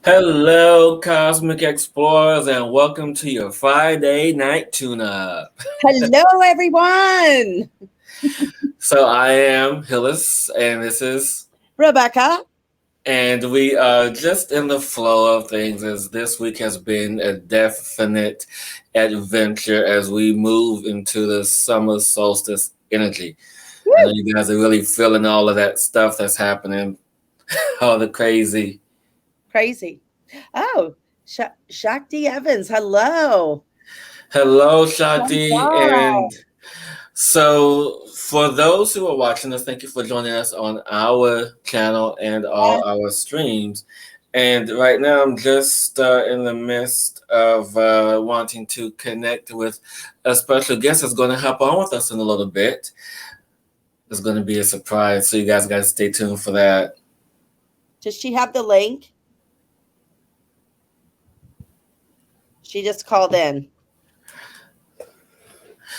Hello, Cosmic Explorers, and welcome to your Friday night tune-up. Hello, everyone. So I am Hillis, and this is, Rebecca. and we are just in the flow of things as this week has been a definite adventure as we move into the summer solstice energy. I know Woo, you guys are really feeling all of that stuff that's happening, all the crazy. crazy. Oh, Shakti Evans. Hello. Hello, Oh, Shakti, wow. and so, for those who are watching us, thank you for joining us on our channel and all our streams. And right now, I'm just in the midst of wanting to connect with a special guest that's going to hop on with us in a little bit. It's going to be a surprise, so you guys got to stay tuned for that. Does she have the link? She just called in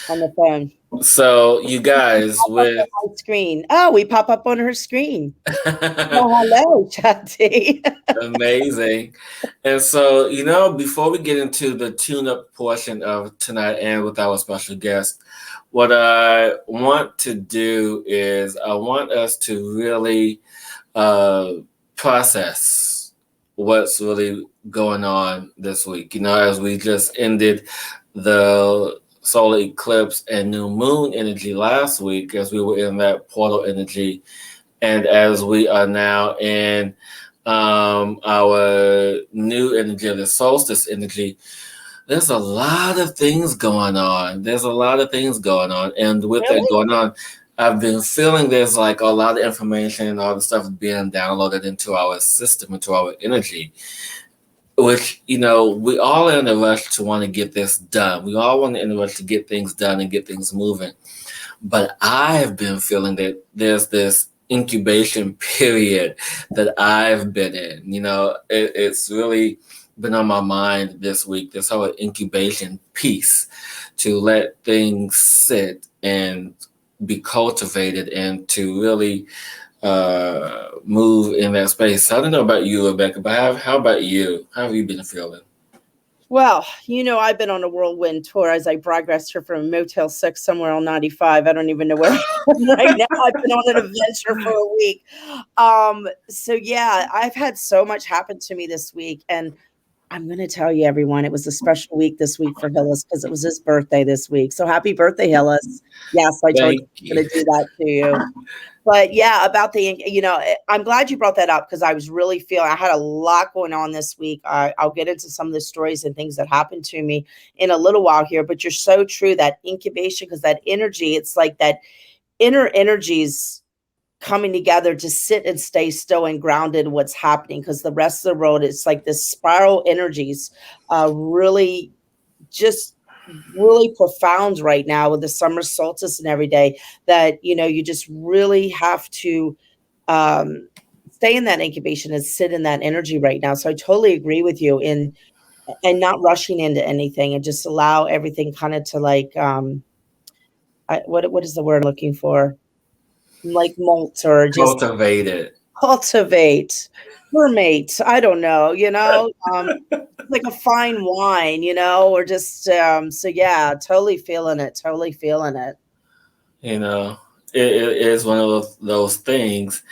on the phone. So, you guys, Pop up with on my screen. Oh, we pop up on her screen. Oh, hello, Shakti. amazing. And so, before we get into the tune up portion of tonight and with our special guest, what I want to do is I want us to really uh, process what's really going on this week. As we just ended the solar eclipse and new moon energy last week, as we were in that portal energy, and as we are now in our new energy, the solstice energy, there's a lot of things going on. There's a lot of things going on. And with that Really? going on, I've been feeling there's like a lot of information and all the stuff being downloaded into our system, into our energy, which, we all are in a rush to want to get this done. We all want to in a rush to get things done and get things moving. But I've been feeling that there's this incubation period that I've been in. It's really been on my mind this week, this whole incubation piece to let things sit and be cultivated and to really move in that space. I don't know about you, Rebecca, but how about you? How have you been feeling? Well, I've been on a whirlwind tour as I progressed here from Motel 6 somewhere on 95. I don't even know where I am right now. I've been on an adventure for a week. So yeah, I've had so much happen to me this week. And I'm going to tell you, everyone, it was a special week this week for Hillis because it was his birthday this week. So happy birthday, Hillis. Yes, I told you Thank I was you. going to do that to you. But yeah, about I'm glad you brought that up because I was really feeling I had a lot going on this week. I'll get into some of the stories and things that happened to me in a little while here. But you're so true that incubation, because that energy, it's like that inner energies coming together to sit and stay still and grounded in what's happening because the rest of the world it's like this spiral energies really just really profound right now with the summer solstice and every day that you just really have to um stay in that incubation and sit in that energy right now. So I totally agree with you in and not rushing into anything and just allow everything kind of to like what is the word I'm looking for, like molt or just Cultivated. cultivate, fermate, I don't know, like a fine wine, or just so yeah, totally feeling it, totally feeling it. You know, it is one of those things.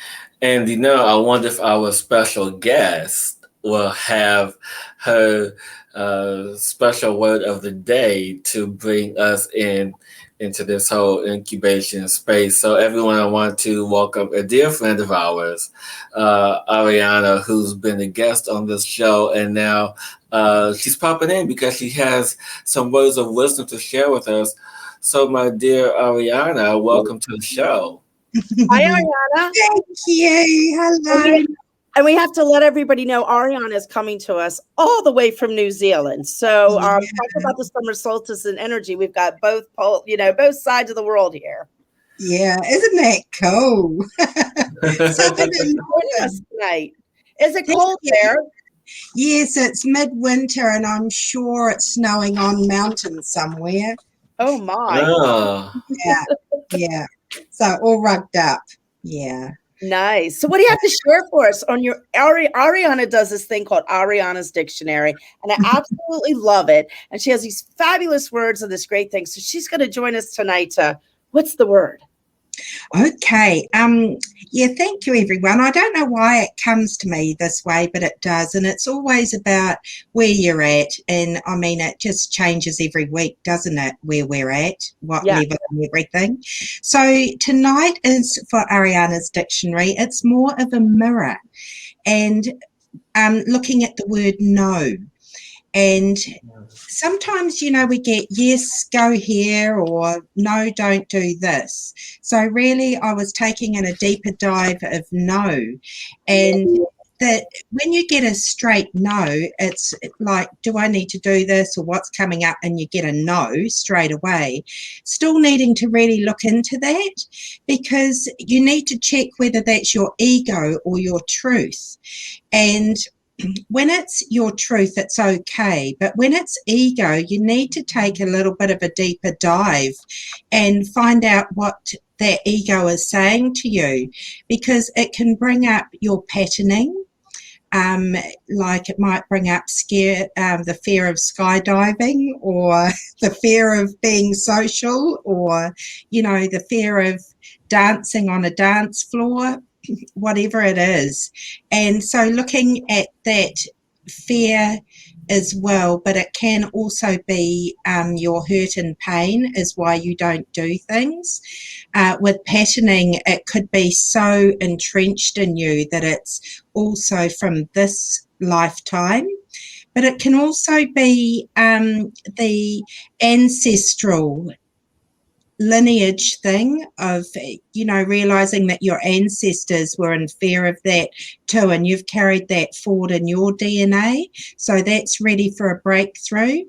And, I wonder if our special guest will have her special word of the day to bring us into this whole incubation space. So, everyone, I want to welcome a dear friend of ours, Ariana, who's been a guest on this show. And now she's popping in because she has some words of wisdom to share with us. So, my dear Ariana, welcome to the show. Hi, Thank Ariana. you. And Hello. we have to let everybody know Ariana is coming to us all the way from New Zealand. So Yeah, talk about the summer solstice and energy. We've got both sides of the world here. yeah. Isn't that cool? Thank Something you in for joining us tonight. Is it Thank cold you. there? Yes, it's midwinter, and I'm sure it's snowing on mountains somewhere. Oh my. oh, Yeah, yeah. So all rugged up. Yeah. Nice. So what do you have to share for us on your Ariana does this thing called Ariana's Dictionary, and I absolutely love it. And she has these fabulous words and this great thing. So she's going to join us tonight. What's the word? Okay. Yeah, thank you, everyone. I don't know why it comes to me this way, but it does. And it's always about where you're at. And I mean, it just changes every week, doesn't it? Where we're at, what Yeah. level and everything. So tonight is for Ariana's Dictionary. It's more of a mirror and looking at the word no. And sometimes, we get yes, go here, or no, don't do this. So really, I was taking in a deeper dive of no. And that when you get a straight no, it's like, do I need to do this, or what's coming up? And you get a no straight away. Still needing to really look into that, because you need to check whether that's your ego or your truth. And when it's your truth, it's okay. But when it's ego, you need to take a little bit of a deeper dive and find out what that ego is saying to you, because it can bring up your patterning. Like it might bring up the fear of skydiving, or the fear of being social, or, the fear of dancing on a dance floor, whatever it is. And so looking at that fear as well, but it can also be your hurt and pain is why you don't do things. With patterning, it could be so entrenched in you that it's also from this lifetime, but it can also be the ancestral lineage thing of, realizing that your ancestors were in fear of that too, and you've carried that forward in your DNA. So that's ready for a breakthrough.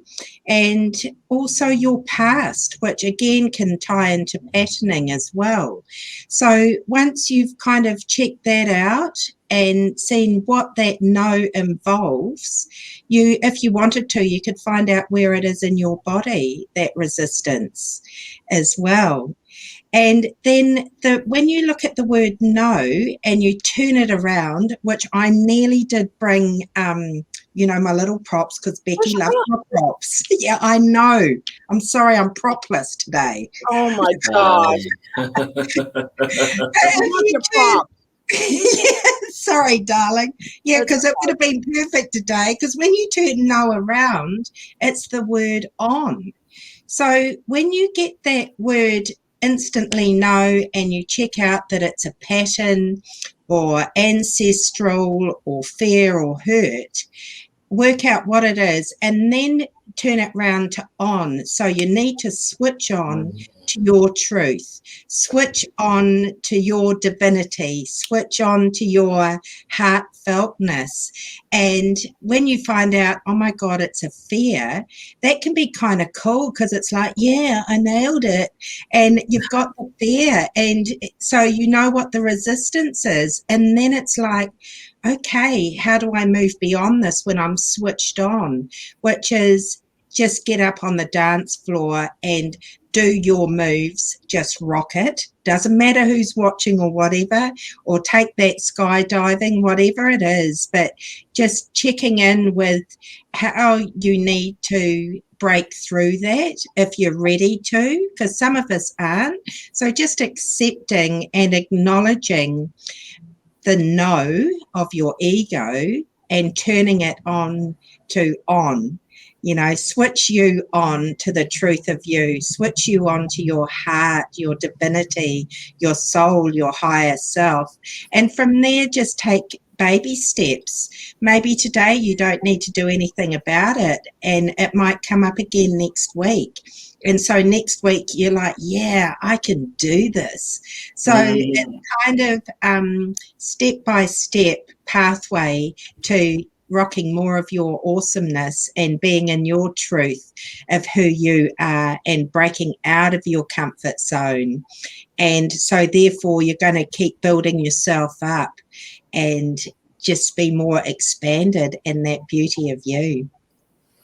And also your past, which again can tie into patterning as well. So once you've kind of checked that out and seen what that no involves, if you wanted to, you could find out where it is in your body, that resistance as well. And then when you look at the word no and you turn it around, which I nearly did bring, my little props, because Becky loves my props. Yeah, I know. I'm sorry, I'm propless today. Oh my gosh. Yeah, sorry, darling. Yeah, because it would have been perfect today, because when you turn no around, it's the word on. So when you get that word instantly no, and you check out that it's a pattern or ancestral or fear or hurt, work out what it is and then turn it round to on. So you need to switch on to your truth, switch on to your divinity, switch on to your heartfeltness. And when you find out, oh my God, it's a fear, that can be kind of cool, because it's like, yeah, I nailed it. And you've got the fear. And so you know what the resistance is. And then it's like, okay, how do I move beyond this when I'm switched on? Which is just get up on the dance floor and do your moves, just rock it. Doesn't matter who's watching or whatever, or take that skydiving, whatever it is, but just checking in with how you need to break through that if you're ready to, because some of us aren't. So just accepting and acknowledging the no of your ego and turning it on to on. Switch you on to the truth of you, switch you on to your heart, your divinity, your soul, your higher self. And from there, just take baby steps. Maybe today you don't need to do anything about it, and it might come up again next week. And so next week you're like, yeah, I can do this. So it's kind of step-by-step pathway to rocking more of your awesomeness and being in your truth of who you are and breaking out of your comfort zone. And so therefore you're going to keep building yourself up and just be more expanded in that beauty of you.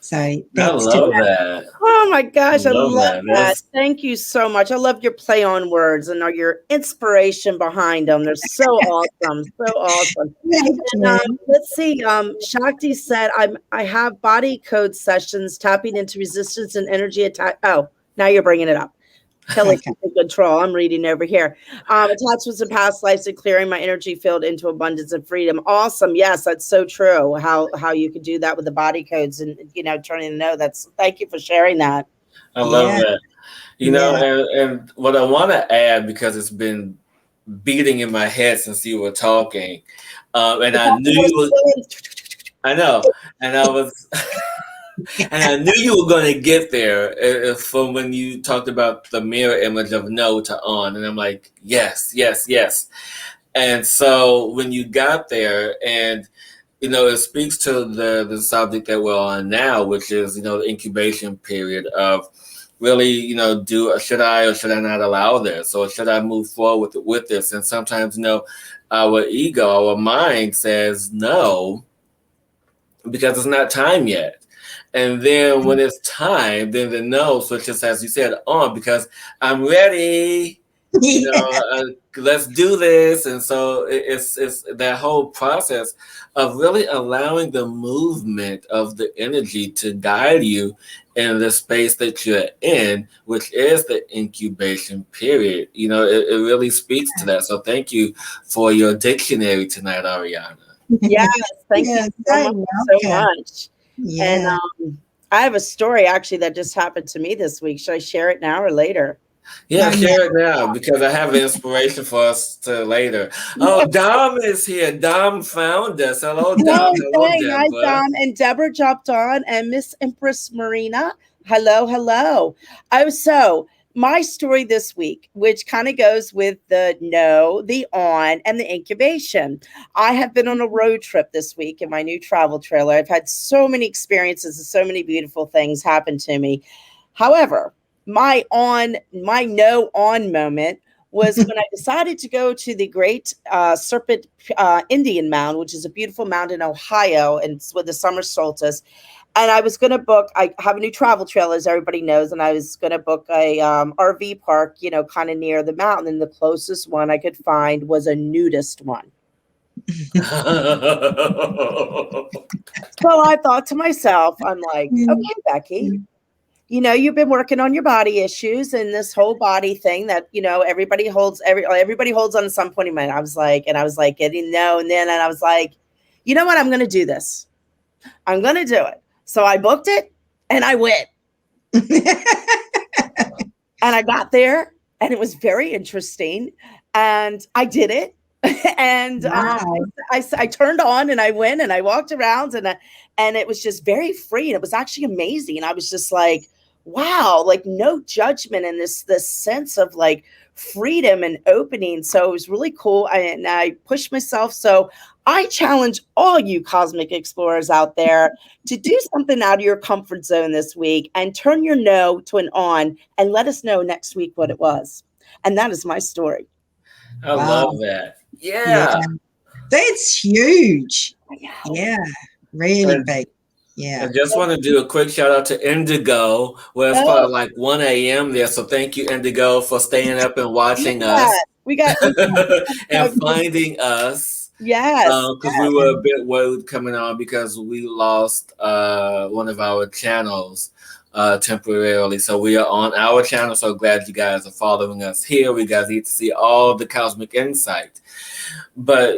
So I that's to love that. Oh my gosh, I Love love that. that. Thank you so much. I love your play on words and your inspiration behind them. They're so awesome. So awesome. thank And you. let's see. Shakti said, I have body code sessions tapping into resistance and energy attack. Oh, now you're bringing it up. Kelly's Okay. in control. I'm reading over here. Attachments in past lives and clearing my energy field into abundance and freedom. Awesome. Yes, that's so true. How you could do that with the body codes and turning to know. Thank you for sharing that. I love Yeah, that. yeah. And what I want to add, because it's been beating in my head since you were talking, and I knew you were, I know, and I was, and I knew you were going to get there from when you talked about the mirror image of no to on. And I'm like, yes, yes, yes. And so when you got there, and it speaks to the subject that we're on now, which is the incubation period of really should I or should I not allow this, or should I move forward with this? And sometimes our ego, our mind says no because it's not time yet. And then when it's time, then the no switches, as you said, on because I'm ready. Let's do this. And so it's that whole process of really allowing the movement of the energy to guide you in the space that you're in, which is the incubation period. It really speaks to that. So thank you for your dictionary tonight, Ariana. Yes, thank Yeah, you so much, so welcome. much. And Yeah. I have a story actually that just happened to me this week. Should I share it now or later? Yeah, No, no. share it now because I have inspiration for us to later. Oh, Dom is here. Dom found us. Hello, Dom. Oh, Hello, dang. Hi, Deborah. Dom. And Deborah jumped on, and Miss Empress Marina. Hello, hello. So my story this week, which kind of goes with the no, the on, and the incubation. I have been on a road trip this week in my new travel trailer. I've had so many experiences and so many beautiful things happen to me. However, my no on moment was when I decided to go to the Great Serpent Indian Mound, which is a beautiful mound in Ohio, and it's with the summer solstice. And I was going to book. I have a new travel trailer, as everybody knows, and I was going to book a RV park, kind of near the mountain. And the closest one I could find was a nudist one. So I thought to myself, I'm like, okay, Becky, you've been working on your body issues and this whole body thing that, everybody holds on at some point in my life. I was like, getting no. And then I was like, you know what? I'm going to do this. I'm going to do it. So I booked it and I went. And I got there and it was very interesting. And I did it. And Wow. I turned on and I went and I walked around and it was just very free. And it was actually amazing. And I was just like, wow, like no judgment and this sense of like freedom and opening. So it was really cool. And I pushed myself. So I challenge all you cosmic explorers out there to do something out of your comfort zone this week and turn your no to an on and let us know next week what it was. And that is my story. I love that. Yeah. That's huge. Yeah. Really big. Yeah. I just want to do a quick shout out to Indigo. Well, it's probably like 1 a.m. there. So thank you, Indigo, for staying up and watching us. We got and finding us. Yes. Because we were a bit worried coming on because we lost one of our channels temporarily. So we are on our channel. So glad you guys are following us here. We guys need to see all the cosmic insight. But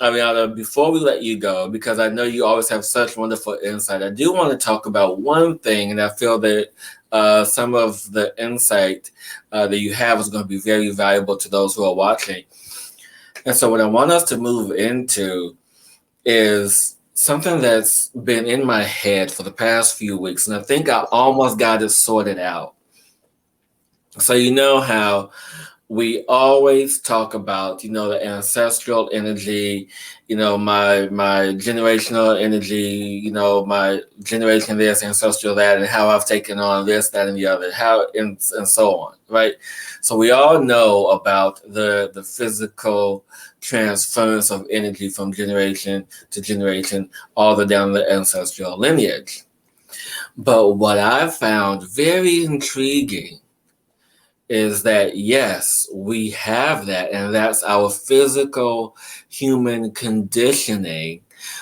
Ariana, before we let you go, because I know you always have such wonderful insight, I do want to talk about one thing, and I feel that some of the insight that you have is going to be very valuable to those who are watching. And so what I want us to move into is something that's been in my head for the past few weeks, and I think I almost got it sorted out. So you know how we always talk about, the ancestral energy, my generational energy, my generation this, ancestral that, and how I've taken on this, that, and the other, and so on, right? So we all know about the physical transference of energy from generation to generation, all the way down the ancestral lineage. But what I found very intriguing is that yes, we have that, and that's our physical human conditioning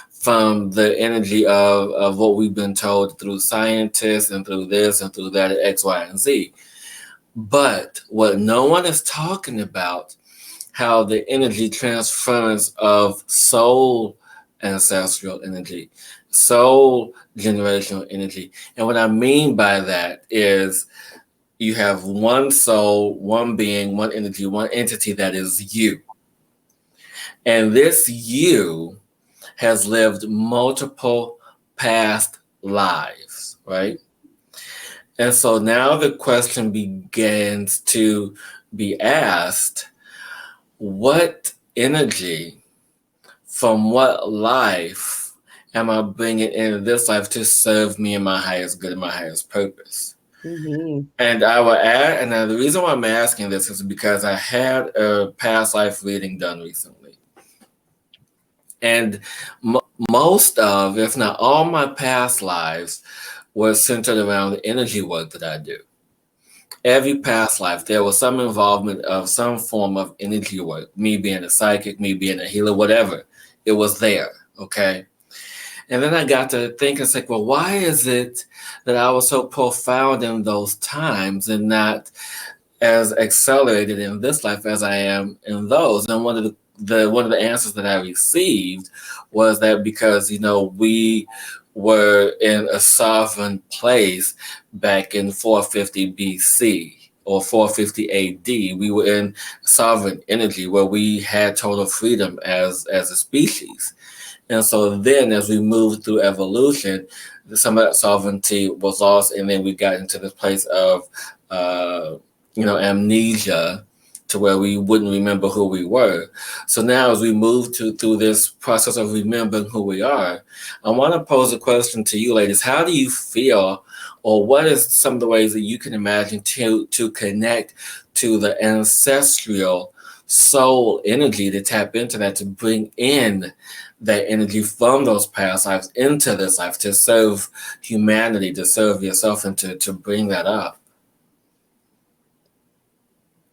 from the energy of what we've been told through scientists and through this and through that, X, Y, and Z. But what no one is talking about, how the energy transference of soul ancestral energy, soul generational energy. And what I mean by that is you have one soul, one being, one energy, one entity that is you. And this you has lived multiple past lives, right? And so now the question begins to be asked, what energy from what life am I bringing into this life to serve me in my highest good and my highest purpose? Mm-hmm. And I will add, and the reason why I'm asking this is because I had a past life reading done recently. And most of, if not all, my past lives were centered around the energy work that I do. Every past life, there was some involvement of some form of energy work, me being a psychic, me being a healer, whatever. It was there, okay? And then I got to think, it's like, well, why is it that I was so profound in those times and not as accelerated in this life as I am in those? And one of the answers that I received was that because, we were in a sovereign place back in 450 BC or 450 AD. We were in sovereign energy where we had total freedom as a species. And so then as we moved through evolution, some of that sovereignty was lost. And then we got into this place of, amnesia to where we wouldn't remember who we were. So now as we move through this process of remembering who we are, I want to pose a question to you ladies. How do you feel, or what is some of the ways that you can imagine to connect to the ancestral soul energy, to tap into that, to bring in that energy from those past lives into this life, to serve humanity, to serve yourself, and to bring that up?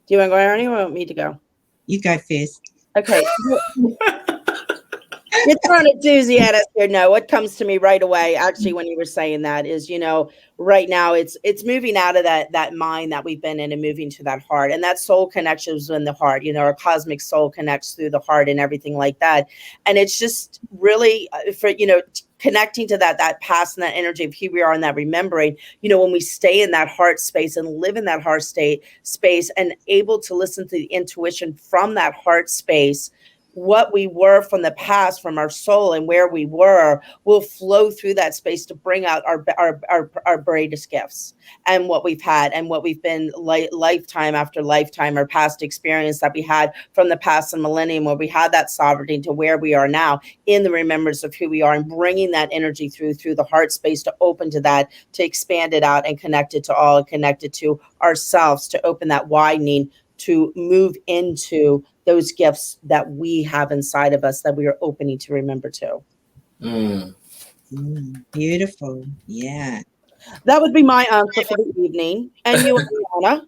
Do you want to go, Ernie, or want me to go? You go first. Okay. You're throwing a doozy at us here. No, what comes to me right away, actually, when you were saying that is, right now it's moving out of that mind that we've been in and moving to that heart, and that soul connection is in the heart. Our cosmic soul connects through the heart and everything like that. And it's just really for, connecting to that past and that energy of who we are and that remembering, when we stay in that heart space and live in that heart space and able to listen to the intuition from that heart space, what we were from the past, from our soul and where we were, will flow through that space to bring out our greatest gifts and what we've had and what we've been lifetime after lifetime, our past experience that we had from the past and millennium, where we had that sovereignty, to where we are now in the remembrance of who we are, and bringing that energy through the heart space to open to that, to expand it out and connect it to all, and connect it to ourselves, to open that widening, to move into those gifts that we have inside of us that we are opening to remember too. Beautiful. Yeah. That would be my answer for the evening. And you, Anna?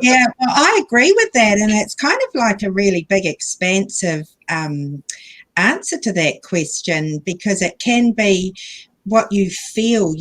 Yeah, well, I agree with that. And it's kind of like a really big, expansive answer to that question, because it can be what you feel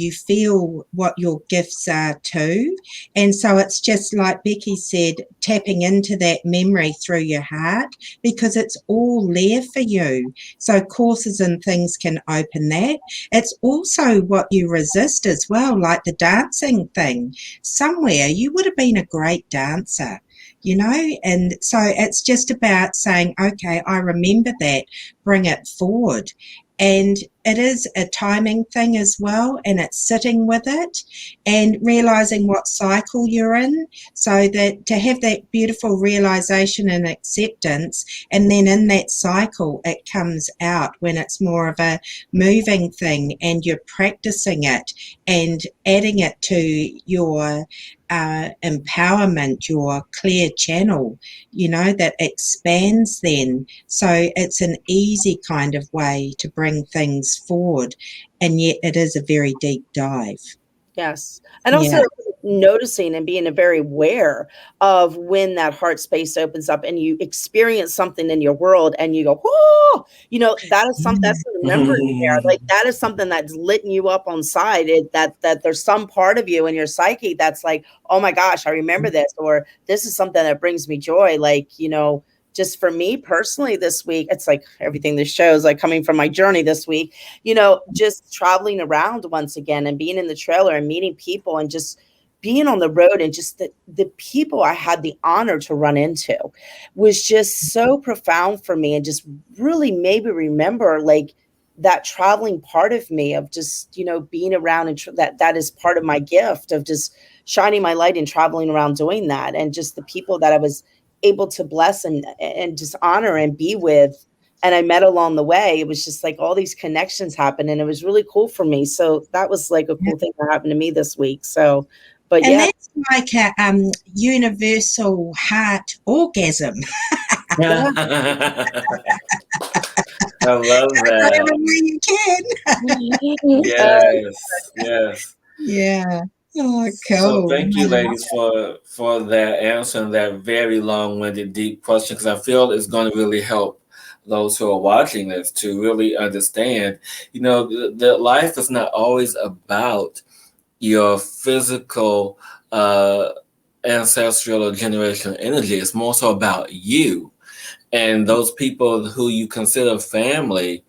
what your gifts are too. And so it's just like Becky said, tapping into that memory through your heart, because it's all there for you. So courses and things can open that. It's also what you resist as well, like the dancing thing. Somewhere you would have been a great dancer, and so it's just about saying, okay, I remember that, bring it forward. And it is a timing thing as well, and it's sitting with it and realizing what cycle you're in, so that to have that beautiful realization and acceptance, and then in that cycle it comes out when it's more of a moving thing, and you're practicing it and adding it to your empowerment, your clear channel, that expands then. So it's an easy kind of way to bring things forward, and yet it is a very deep dive. Yes. And also Yeah. noticing and being very aware of when that heart space opens up and you experience something in your world and you go, whoa, that is something that's remembered there. Like that is something that's lit you up on side. That there's some part of you in your psyche that's like, oh my gosh, I remember this, or this is something that brings me joy. Like, just for me personally this week, it's like everything this shows, like coming from my journey this week, just traveling around once again and being in the trailer and meeting people and just being on the road, and just the people I had the honor to run into was just so profound for me, and just really made me remember like that traveling part of me of just, being around, and that is part of my gift of just shining my light and traveling around doing that. And just the people that I was able to bless and just honor and be with, and I met along the way. It was just like all these connections happened, and it was really cool for me. So that was like a cool thing that happened to me this week. So, but And yeah, that's like a universal heart orgasm. I love Whatever that. way you can. Yes. Yeah. Oh, So cool. thank you, ladies, for that answer and that very long-winded, deep question, because I feel it's going to really help those who are watching this to really understand. The life is not always about your physical, ancestral or generational energy. It's more so about you and those people who you consider family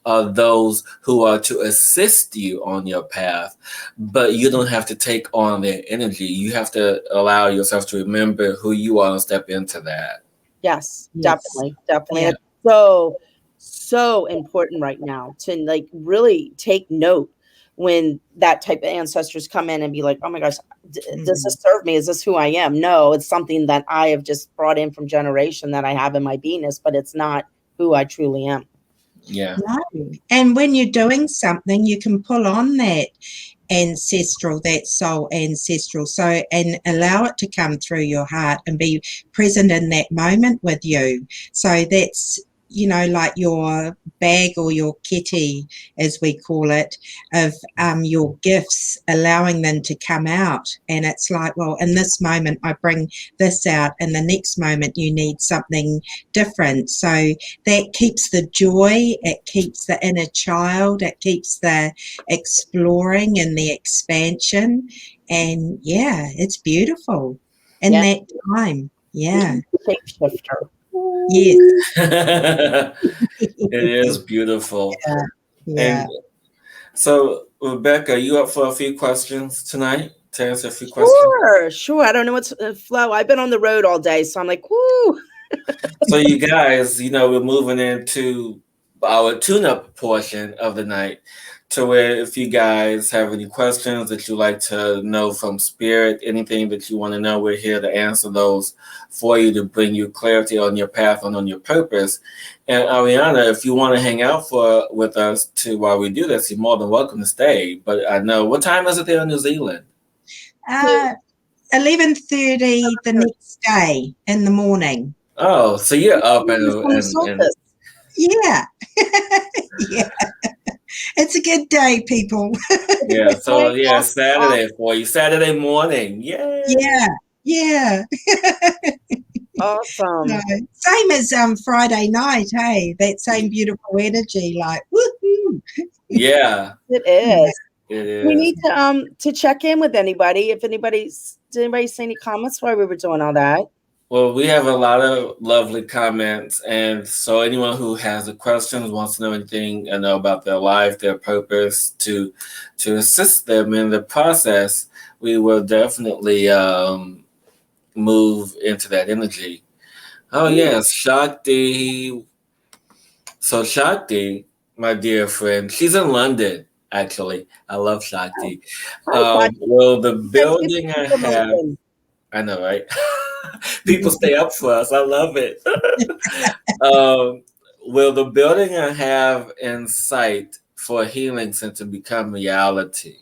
are those who are to assist you on your path, but you don't have to take on their energy. You have to allow yourself to remember who you are and step into that. yes, Yes. definitely. Yeah. It's so important right now to like really take note when that type of ancestors come in and be like, oh my gosh, does this serve me? Is this who I am? No, it's something that I have just brought in from generation that I have in my beingness, but it's not who I truly am. Yeah. No. And when you're doing something, you can pull on that soul ancestral, so, and allow it to come through your heart and be present in that moment with you. So that's, like your bag or your kitty, as we call it, of your gifts, allowing them to come out. And it's like, well, in this moment I bring this out, and the next moment you need something different. So that keeps the joy, it keeps the inner child, it keeps the exploring and the expansion. And yeah, it's beautiful in Yeah. that time. Yeah. Shapeshifter. Yes. It is beautiful. Yeah. Yeah. And so, Rebecca, you up for a few questions tonight to answer a few questions? Sure. I don't know what's flow. I've been on the road all day, so I'm like, whoo. So, you guys, we're moving into our tune-up portion of the night, to where if you guys have any questions that you like to know from Spirit, anything that you want to know, we're here to answer those for you, to bring you clarity on your path and on your purpose. And Ariana, if you want to hang out with us while we do this, you're more than welcome to stay. But I know, what time is it there in New Zealand? 11:30 the next day in the morning. Oh, so you're up and Yeah. Yeah. It's a good day, people. yeah. So yeah, Saturday for you, Saturday morning. Yay! Yeah. Yeah. Awesome. No, same as Friday night, hey? That same beautiful energy, like woohoo. Yeah, It is. it is. We need to check in with anybody. If did anybody say any comments while we were doing all that? Well, we have a lot of lovely comments, and so anyone who has a question, wants to know anything, know about their life, their purpose, to assist them in the process, we will definitely move into that energy. Oh yes, Shakti. So Shakti, my dear friend. She's in London, actually. I love Shakti. Hi, Shakti. Well, the Thank you building I for have, promoting. I know, right? People stay up for us. I love it. um, will the building I have in sight for a healing center become reality?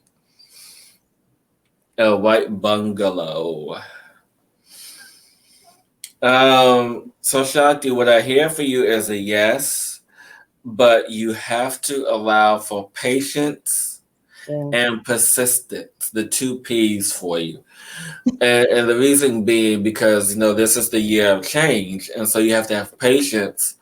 A white bungalow. So Shakti, what I hear for you is a yes, but you have to allow for patience Yeah. and persistence, the two P's for you. And the reason being because this is the year of change, and so you have to have patience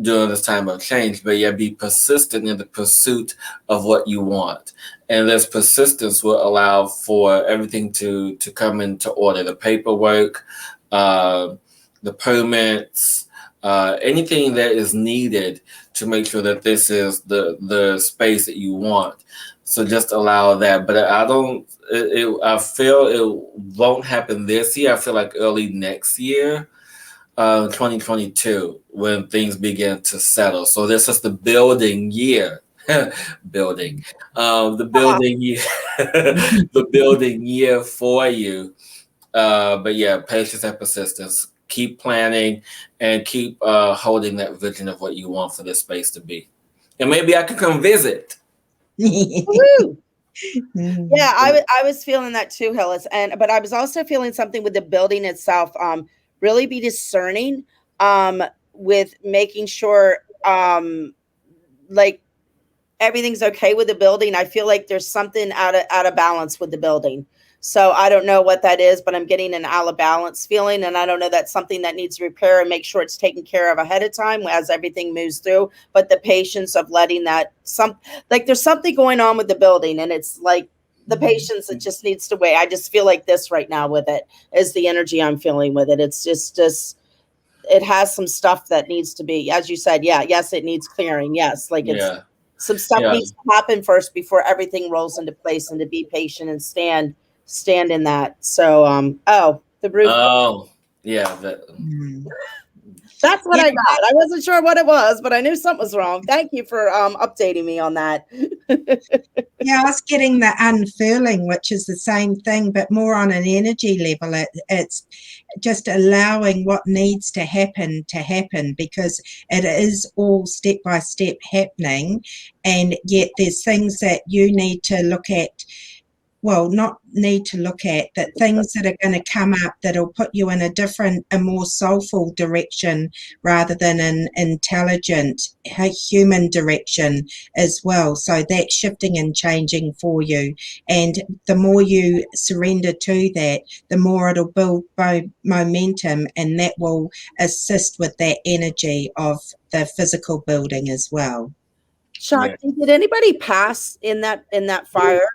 during this time of change, but yet be persistent in the pursuit of what you want. And this persistence will allow for everything to come into order: the paperwork, uh, the permits, anything that is needed to make sure that this is the space that you want. So just allow that. But I don't. I feel it won't happen this year. I feel like early next year, 2022, when things begin to settle. So this is the building year. building, the building year, the building year for you. But yeah, patience and persistence. Keep planning and keep holding that vision of what you want for this space to be. And maybe I could come visit. Woo! Yeah, I was feeling that too, Hillis, but I was also feeling something with the building itself. Really be discerning, with making sure, like everything's okay with the building. I feel like there's something out of balance with the building. So I don't know what that is, but I'm getting an out of balance feeling, and I don't know, that's something that needs repair and make sure it's taken care of ahead of time as everything moves through. But the patience of letting that there's something going on with the building, and it's like the patience that just needs to wait. I just feel like this right now with it is the energy I'm feeling with it. It's just it has some stuff that needs to be, as you said, yes, it needs clearing. Yes, like it's Yeah. some stuff Yeah. needs to happen first before everything rolls into place, and to be patient and stand in that. So the roof. Oh, yeah. That's what Yeah, I got. I wasn't sure what it was, but I knew something was wrong. Thank you for updating me on that. yeah, I was getting the unfurling, which is the same thing, but more on an energy level. It's just allowing what needs to happen, because it is all step by step happening, and yet there's things that you need to look at. Well, not need to look at, but things that are going to come up that'll put you in a more soulful direction rather than an intelligent human direction as well. So that's shifting and changing for you. And the more you surrender to that, the more it'll build momentum, and that will assist with that energy of the physical building as well. Chuck, Yeah. did anybody pass in that fire?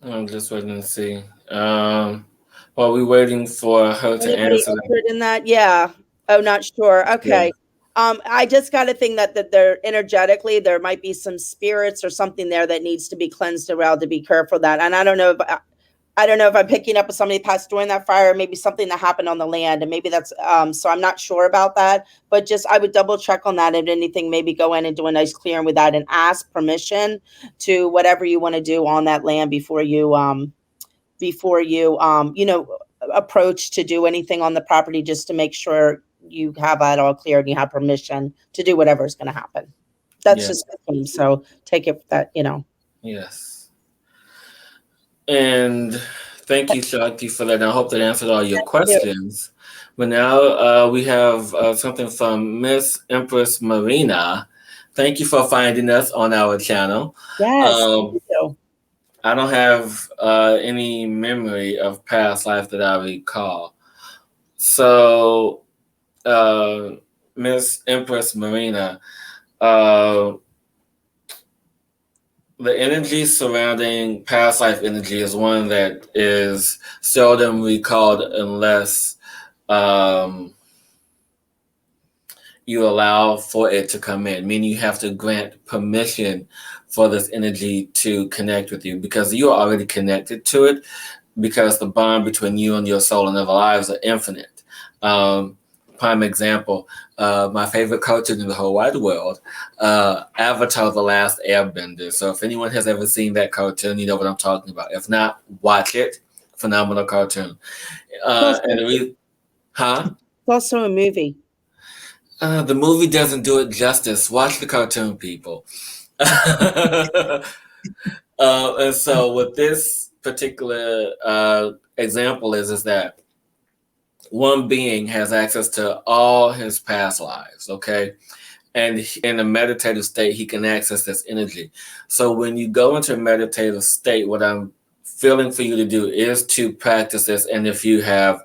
I'm just waiting to see. While we're waiting for her to Anybody answer that. entered in that? Yeah. Oh, not sure. Okay. I just got a thing that they're energetically, there might be some spirits or something there that needs to be cleansed around, to be careful of that. And I don't know if I'm picking up with somebody passed during that fire, maybe something that happened on the land, and maybe that's so I'm not sure about that, but just I would double check on that. If anything, maybe go in and do a nice clearing with that, and ask permission to whatever you want to do on that land before you approach to do anything on the property, just to make sure you have that all clear and you have permission to do whatever is going to happen. That's just the thing. So take it that, Yes. And thank you, Shakti, for that. And I hope that answered all your questions. But now we have something from Miss Empress Marina. Thank you for finding us on our channel. Yes. Thank you. I don't have any memory of past life that I recall. So, Miss Empress Marina, the energy surrounding past life energy is one that is seldom recalled unless you allow for it to come in, meaning you have to grant permission for this energy to connect with you, because you are already connected to it. because the bond between you and your soul and other lives are infinite. Prime example, my favorite cartoon in the whole wide world, Avatar: The Last Airbender. So if anyone has ever seen that cartoon, you know what I'm talking about. If not, watch it. Phenomenal cartoon. And the reason, huh? It's also a movie. The movie doesn't do it justice. Watch the cartoon, people. And so with this particular example is that one being has access to all his past lives, okay? And in a meditative state, he can access this energy. So when you go into a meditative state, what I'm feeling for you to do is to practice this. And if you have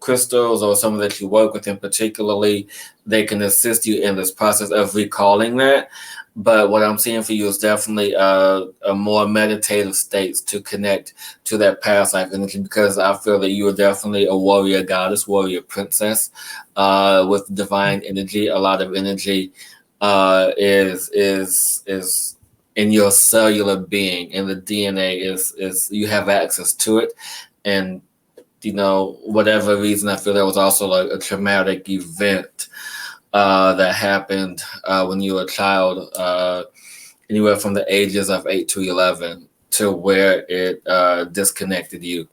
crystals or someone that you work with in particularly, they can assist you in this process of recalling that. But what I'm seeing for you is definitely a more meditative states to connect to that past life energy, because I feel that you are definitely a warrior goddess, warrior princess with divine energy. A lot of energy is in your cellular being, and the DNA is you have access to it. And whatever reason, I feel there was also like a traumatic event that happened when you were a child, anywhere from the ages of 8 to 11, to where it disconnected you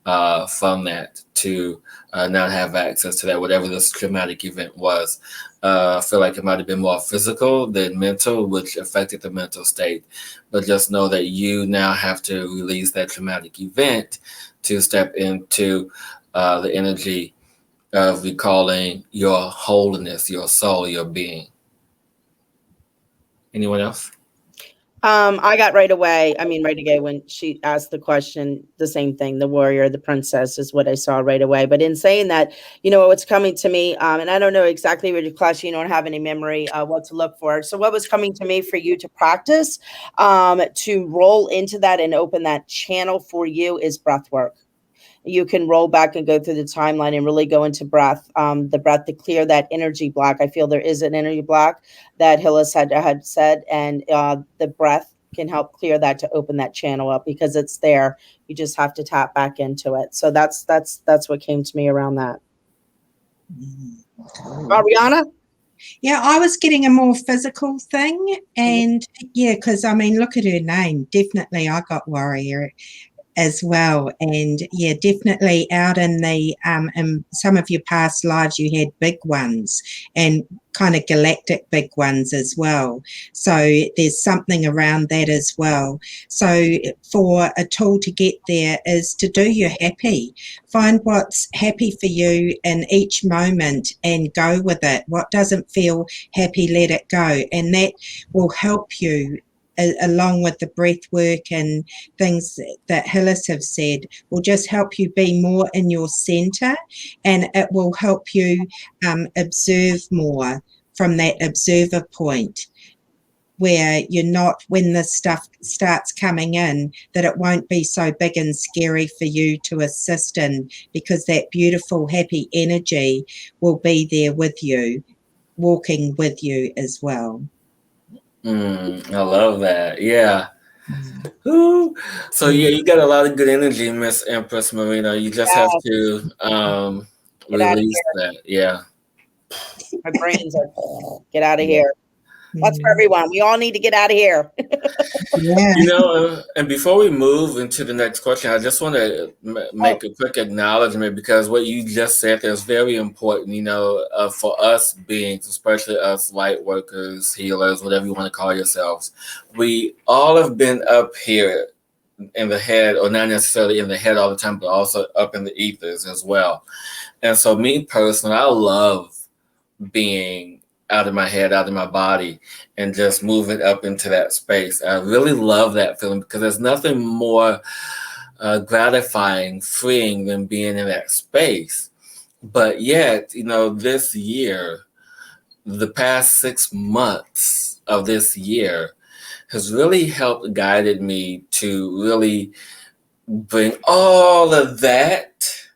from that to not have access to that, whatever this traumatic event was. I feel like it might have been more physical than mental, which affected the mental state. But just know that you now have to release that traumatic event to step into the energy of recalling your wholeness, your soul, your being. Anyone else? I got right away. I mean, right away when she asked the question, the same thing. The warrior, the princess is what I saw right away. But in saying that, what's coming to me, and I don't know exactly what your class, you don't have any memory what to look for. So what was coming to me for you to practice, to roll into that and open that channel for you is breath work. You can roll back and go through the timeline and really go into breath, the breath to clear that energy block. I feel there is an energy block that Hillis had said, and the breath can help clear that to open that channel up because it's there. You just have to tap back into it. So that's what came to me around that. Ariana? Yeah, I was getting a more physical thing. And yeah, because I mean, look at her name. Definitely, I got warrior as well. And yeah, definitely out in some of your past lives, you had big ones and kind of galactic big ones as well. So there's something around that as well. So for a tool to get there is to do your happy. Find what's happy for you in each moment and go with it. What doesn't feel happy, let it go. And that will help you, along with the breath work and things that Hillis have said, will just help you be more in your center, and it will help you observe more from that observer point, where you're not, when this stuff starts coming in, that it won't be so big and scary for you to assist in, because that beautiful happy energy will be there with you, walking with you as well. I love that. Yeah. Ooh. So yeah, you got a lot of good energy, Miss Empress Marina. You just have Yes. to Get out of release here. that. Yeah. My brain's like, get out of Yeah. here. That's for everyone. We all need to get out of here. Yeah. And before we move into the next question, I just want to make a quick acknowledgement, because what you just said there is very important, for us beings, especially us light workers, healers, whatever you want to call yourselves. We all have been up here in the head, or not necessarily in the head all the time, but also up in the ethers as well. And so me personally, I love being out of my head, out of my body, and just moving up into that space. I really love that feeling, because there's nothing more gratifying, freeing than being in that space. But yet, this year, the past 6 months of this year has really helped guided me to really bring all of that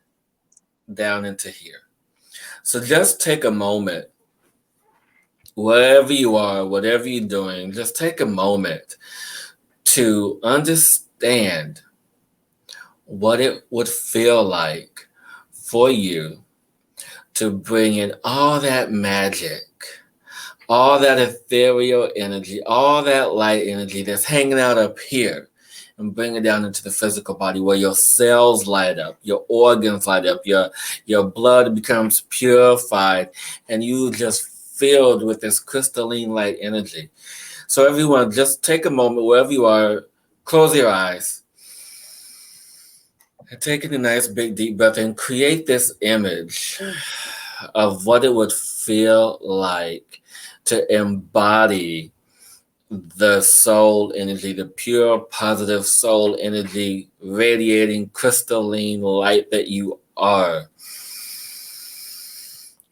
down into here. So just take a moment, wherever you are, whatever you're doing, just take a moment to understand what it would feel like for you to bring in all that magic, all that ethereal energy, all that light energy that's hanging out up here, and bring it down into the physical body where your cells light up, your organs light up, your blood becomes purified, and you just filled with this crystalline light energy. So everyone, just take a moment wherever you are, close your eyes, and take a nice big deep breath and create this image of what it would feel like to embody the soul energy, the pure positive soul energy, radiating crystalline light that you are.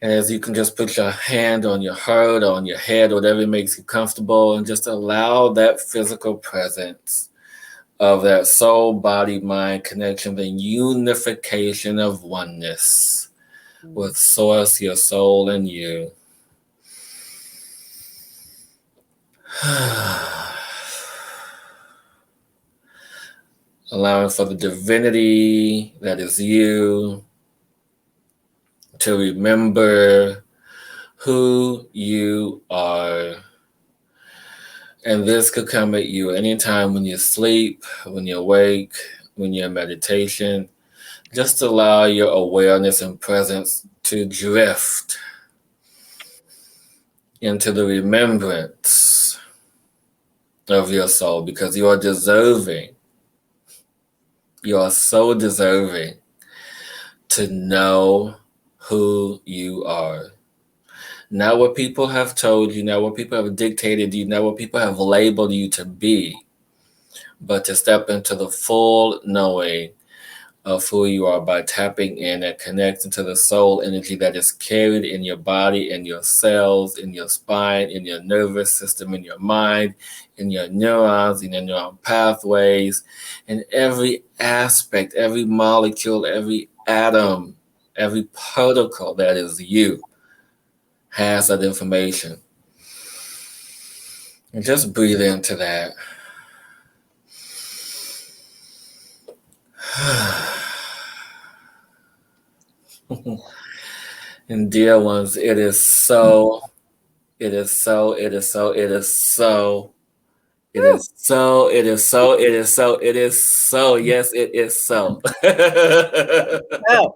And as you can just put your hand on your heart, on your head, whatever makes you comfortable, and just allow that physical presence of that soul, body, mind connection, the unification of oneness with Source, your soul, and you. Allowing for the divinity that is you to remember who you are. And this could come at you anytime when you sleep, when you awake, when you're in meditation. Just allow your awareness and presence to drift into the remembrance of your soul, because you are deserving. You are so deserving to know who you are. Not what people have told you, not what people have dictated you, not what people have labeled you to be, but to step into the full knowing of who you are by tapping in and connecting to the soul energy that is carried in your body, in your cells, in your spine, in your nervous system, in your mind, in your neurons, in your neural pathways, in every aspect, every molecule, every atom, every particle that is you has that information. And just breathe into that. And dear ones, it is so, it is so, it is so, it is so, it is so, it is so, it is so, it is so, yes, it is so. Oh.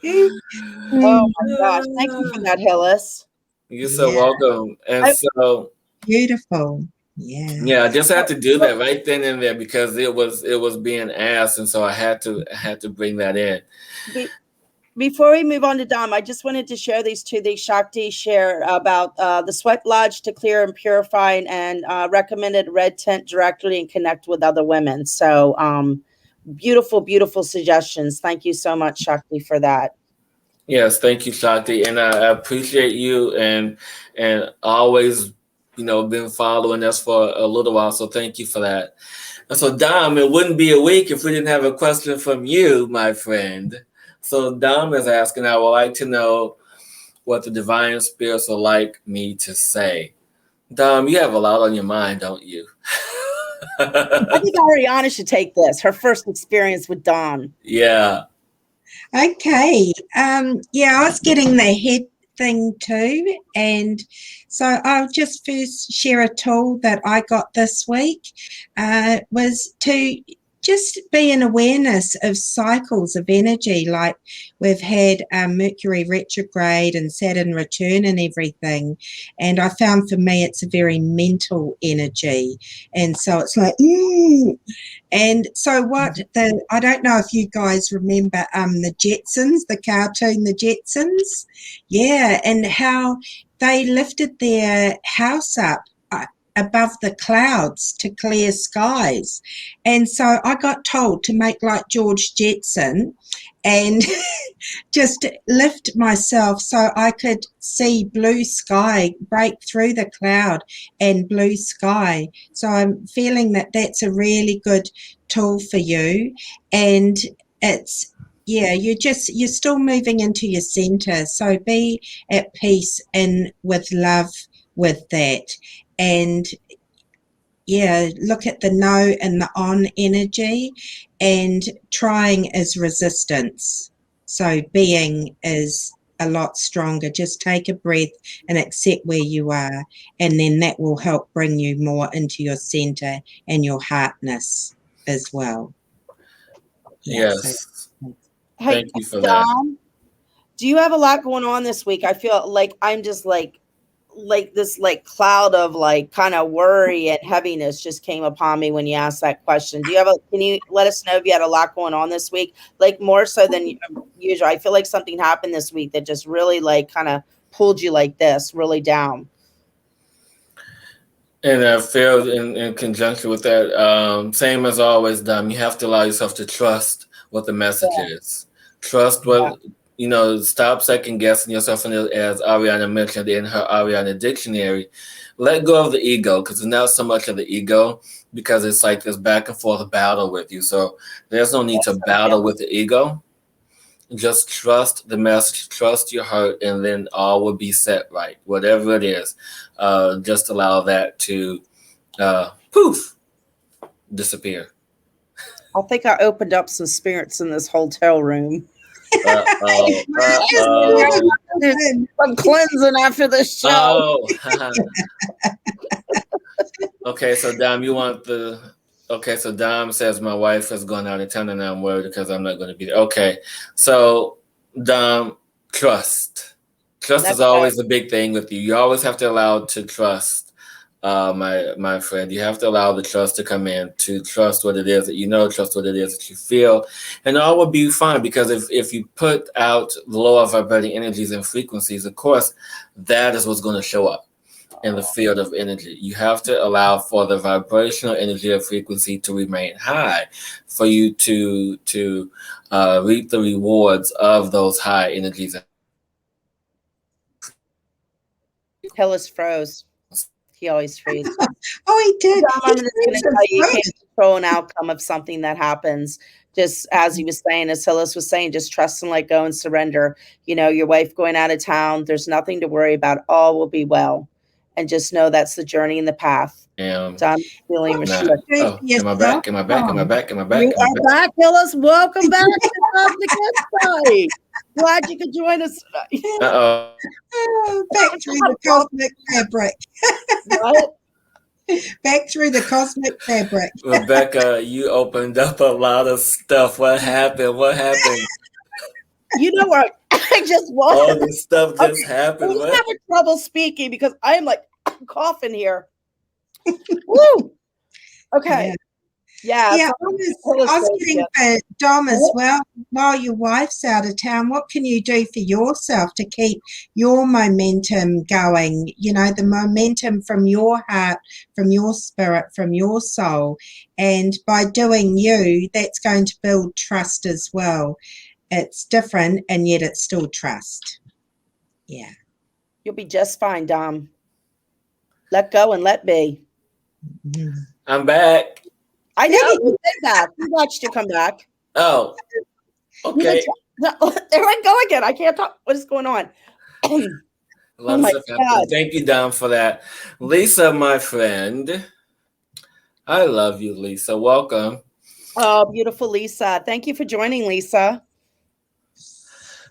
Oh my gosh. Thank you for that, Hillis. You're so Yeah, welcome. And so, beautiful. Yeah. yeah, I just had to do that right then and there because it was being asked, and so I had to bring that in. Before we move on to Dom, I just wanted to share these two things Shakti share about the Sweat Lodge to clear and purify, and recommended red tint directly and connect with other women. So beautiful, beautiful suggestions. Thank you so much, Shakti, for that. Yes, thank you, Shakti, and I appreciate you and always, been following us for a little while. So thank you for that. And so, Dom, it wouldn't be a week if we didn't have a question from you, my friend. So Dom is asking, I would like to know what the divine spirits would like me to say. Dom, you have a lot on your mind, don't you? I think Ariana should take this. Her first experience with Dom. Yeah. Okay. Yeah, I was getting the head thing too. And so I'll just first share a tool that I got this week, was to just be in awareness of cycles of energy. Like we've had Mercury retrograde and Saturn return and everything. And I found for me it's a very mental energy. And so it's like, And so I don't know if you guys remember the Jetsons, the cartoon, the Jetsons. Yeah, and how they lifted their house up above the clouds to clear skies. And so I got told to make like George Jetson and just lift myself so I could see blue sky, break through the cloud and blue sky. So I'm feeling that that's a really good tool for you. And it's, yeah, you're still moving into your center. So be at peace and with love with that. And look at the no and the on energy, and trying is resistance. So being is a lot stronger. Just take a breath and accept where you are, and then that will help bring you more into your center and your heartness as well. Yeah, Yes. Hey, Thank you for that. Dom, do you have a lot going on this week? I feel like I'm just like this like cloud of like kind of worry and heaviness just came upon me when you asked that question. Can you let us know if you had a lot going on this week? Like more so than usual. I feel like something happened this week that just really like kind of pulled you like this, really down. And I feel in conjunction with that, same as always, Dom, you have to allow yourself to trust what the message is. Trust what, stop second guessing yourself. And as Ariana mentioned in her Ariana dictionary, let go of the ego, because it's not so much of the ego, because it's like this back and forth battle with you. So there's no need to battle with the ego. Just trust the message, trust your heart, and then all will be set right. Whatever it is, just allow that to poof, disappear. I think I opened up some spirits in this hotel room. Uh-oh. I'm cleansing after this show. Oh. Okay, so Dom, so Dom says my wife has gone out of town and I'm worried because I'm not going to be there. Okay, so Dom, trust. Trust is always a big thing with you. You always have to allow to trust, my friend. You have to allow the trust to come in, to trust what it is that you know, trust what it is that you feel, and all will be fine. Because if you put out lower vibrating energies and frequencies, of course, that is what's going to show up in the field of energy. You have to allow for the vibrational energy of frequency to remain high for you to reap the rewards of those high energies. Hillis froze. He always freezes. Oh, he did. I'm just going to tell you, you can't control an outcome of something that happens. Just as he was saying, as Hillis was saying, just trust and let go and surrender. Your wife going out of town, there's nothing to worry about. All will be well. And just know that's the journey and the path. So I'm feeling restricted. Am I back? Am I back? Am I back? Am I back? You are back, Hillis. Welcome back to the Insight. Glad you could join us tonight. Uh-oh. Back through the cosmic fabric. What? Back through the cosmic fabric. Rebecca, you opened up a lot of stuff. What happened? What happened? You know what? I just walked. All this stuff just happened. I'm having trouble speaking because I'm like coughing here. Woo! Okay. Yeah. Yeah, I was getting for Dom as well. While your wife's out of town, what can you do for yourself to keep your momentum going? The momentum from your heart, from your spirit, from your soul. And by doing you, that's going to build trust as well. It's different, and yet it's still trust. Yeah. You'll be just fine, Dom. Let go and let be. Mm-hmm. I'm back. I know you did that. We watched you come back. Oh, okay. There I go again. I can't talk. What is going on? A lot of stuff happened. Thank you, Dom, for that. Lisa, my friend. I love you, Lisa. Welcome. Oh, beautiful Lisa. Thank you for joining, Lisa.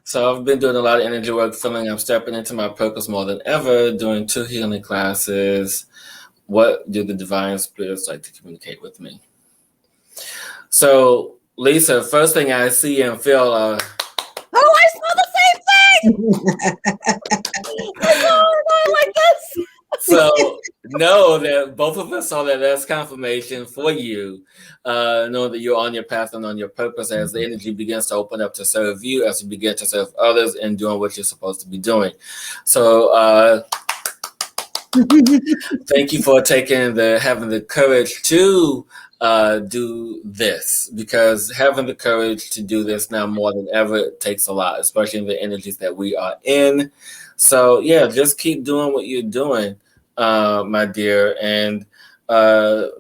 So I've been doing a lot of energy work, feeling I'm stepping into my purpose more than ever, doing 2 healing classes. What do the divine spirits like to communicate with me? So, Lisa, first thing I see and feel I saw the same thing! I saw it like this! So, know that both of us saw that that's confirmation for you. Know that you're on your path and on your purpose as the energy begins to open up to serve you, as you begin to serve others and doing what you're supposed to be doing. So, thank you for having the courage to do this, because having the courage to do this now more than ever takes a lot, especially in the energies that we are in. So yeah, just keep doing what you're doing, my dear, and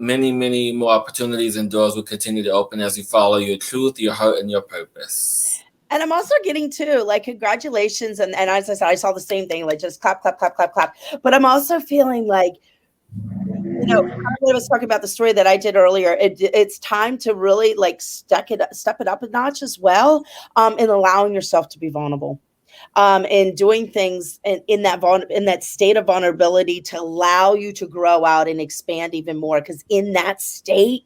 many, many more opportunities and doors will continue to open as you follow your truth, your heart, and your purpose. And I'm also getting too, like, congratulations. And as I said, I saw the same thing, like just clap, clap, clap, clap, clap. But I'm also feeling like I was talking about the story that I did earlier. It's time to really like step it up a notch as well, in allowing yourself to be vulnerable, and doing things in that state of vulnerability to allow you to grow out and expand even more. Because in that state,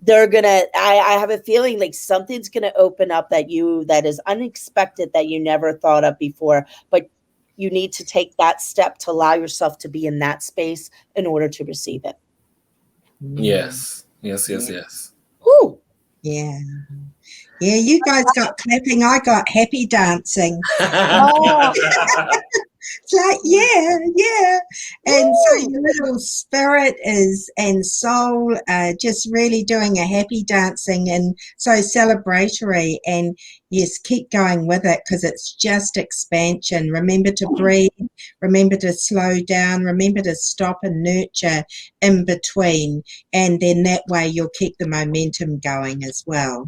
I have a feeling like something's gonna open up that is unexpected that you never thought of before, but you need to take that step to allow yourself to be in that space in order to receive it. Yes. Whew. Yeah. Yeah, you guys got clapping. I got happy dancing. Oh, It's like, yeah. And so woo. your little spirit and soul are just really doing a happy dancing and so celebratory. And yes, keep going with it because it's just expansion. Remember to breathe, remember to slow down, remember to stop and nurture in between. And then that way you'll keep the momentum going as well.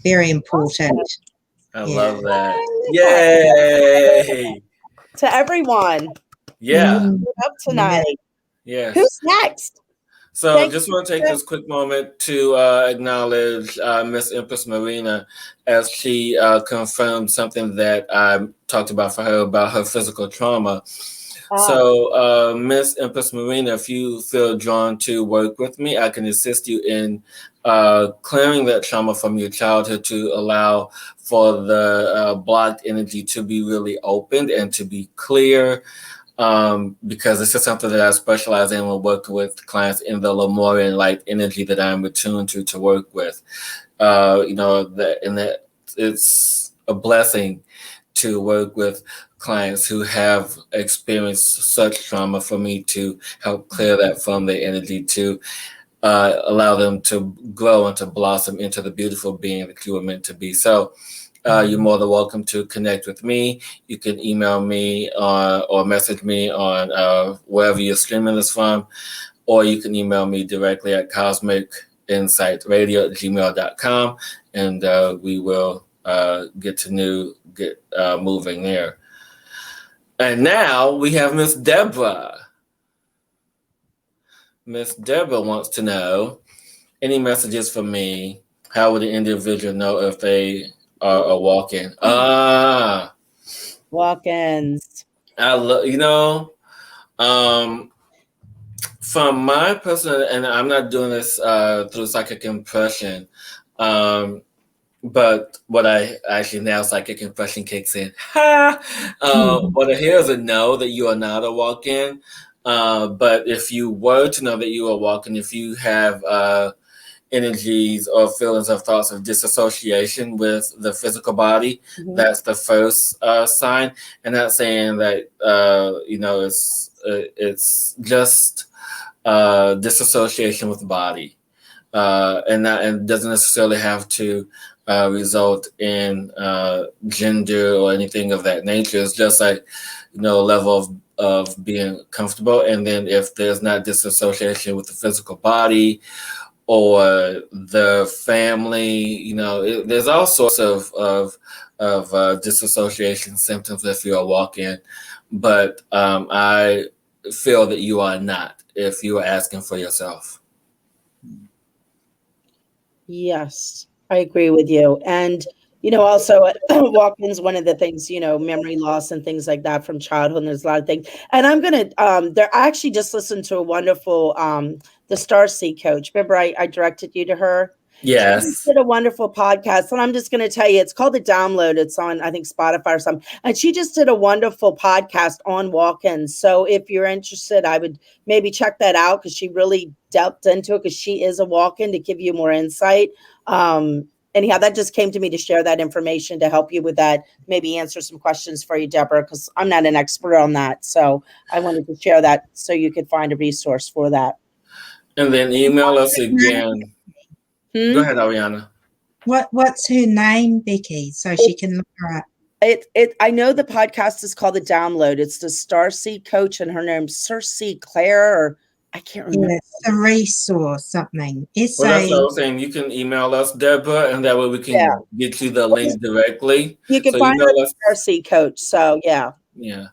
Very important. I Yeah. love that. Yay! To everyone. Yeah. Up tonight. Yes. Who's next? So just want to take this quick moment to acknowledge Miss Empress Marina as she confirmed something that I talked about for her about her physical trauma. So Miss Empress Marina, if you feel drawn to work with me, I can assist you in clearing that trauma from your childhood to allow for the blocked energy to be really opened and to be clear. Because this is something that I specialize in when working with clients in the Lemurian light energy that I'm attuned to work with. That it's a blessing to work with clients who have experienced such trauma for me to help clear that from their energy to allow them to grow and to blossom into the beautiful being that you were meant to be. So you're more than welcome to connect with me. You can email me or message me on wherever you're streaming this from, or you can email me directly at cosmicinsightradio@gmail.com, and we will get moving there. And now we have Miss Deborah. Miss Deborah wants to know, any messages for me? How would the individual know if they are a walk-in? Walk-ins. I love, from my personal, and I'm not doing this through psychic impression, but what I actually now psychic impression kicks in. What I hear is a no that you are not a walk-in. But if you were to know that you are walk-in, if you have energies or feelings of thoughts of disassociation with the physical body, that's the first sign. And that's saying that it's just disassociation with the body, and doesn't necessarily have to result in gender or anything of that nature. It's just like a level of being comfortable. And then if there's not disassociation with the physical body or the family, there's all sorts of disassociation symptoms if you're a walk-in. But I feel that you are not, if you are asking for yourself. Yes, I agree with you. And, also walk-ins, one of the things, memory loss and things like that from childhood. And there's a lot of things. And I'm going to, I actually just listened to a wonderful, the Starseed coach. Remember, I directed you to her? Yes. She did a wonderful podcast. And I'm just going to tell you, it's called The Download. It's on, I think, Spotify or something. And she just did a wonderful podcast on walk-ins. So if you're interested, I would maybe check that out because she really delved into it because she is a walk-in to give you more insight. Anyhow, that just came to me to share that information to help you with that, maybe answer some questions for you, Deborah, because I'm not an expert on that. So I wanted to share that so you could find a resource for that. And then email us again. Go ahead, Ariana. What's her name, Becky, so she can look her up? I know the podcast is called The Download. It's the Starseed coach, and her name's Circe Claire, or I can't remember. Cerise or something. Well, that's what I was saying. You can email us, Deborah, and that way we can get you the link directly. You can find her Starseed coach. So, yeah. Yeah.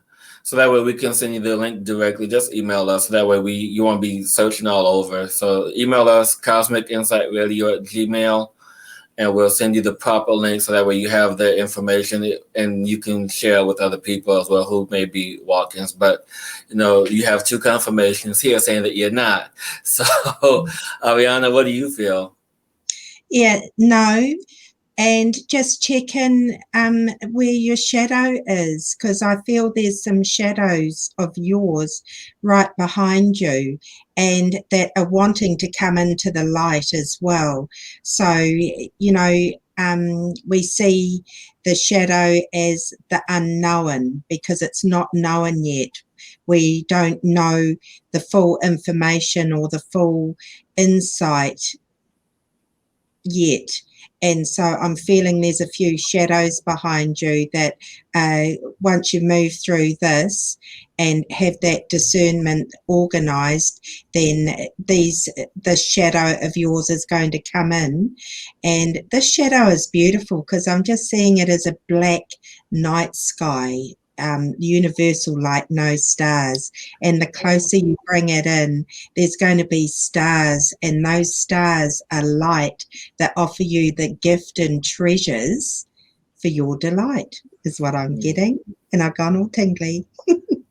So that way we can send you the link directly. Just email us. So that way you won't be searching all over. So email us, cosmicinsightradio@gmail, and we'll send you the proper link so that way you have the information and you can share with other people as well who may be walk-ins. But, you have two confirmations here saying that you're not. So, Ariana, what do you feel? Yeah, no. And just check in where your shadow is, because I feel there's some shadows of yours right behind you and that are wanting to come into the light as well. So, we see the shadow as the unknown because it's not known yet. We don't know the full information or the full insight yet. And so I'm feeling there's a few shadows behind you that once you move through this and have that discernment organized, then this shadow of yours is going to come in. And this shadow is beautiful because I'm just seeing it as a black night sky, universal light, no stars. And the closer you bring it in, there's going to be stars, and those stars are light that offer you the gift and treasures for your delight, is what I'm getting. And I've gone all tingly.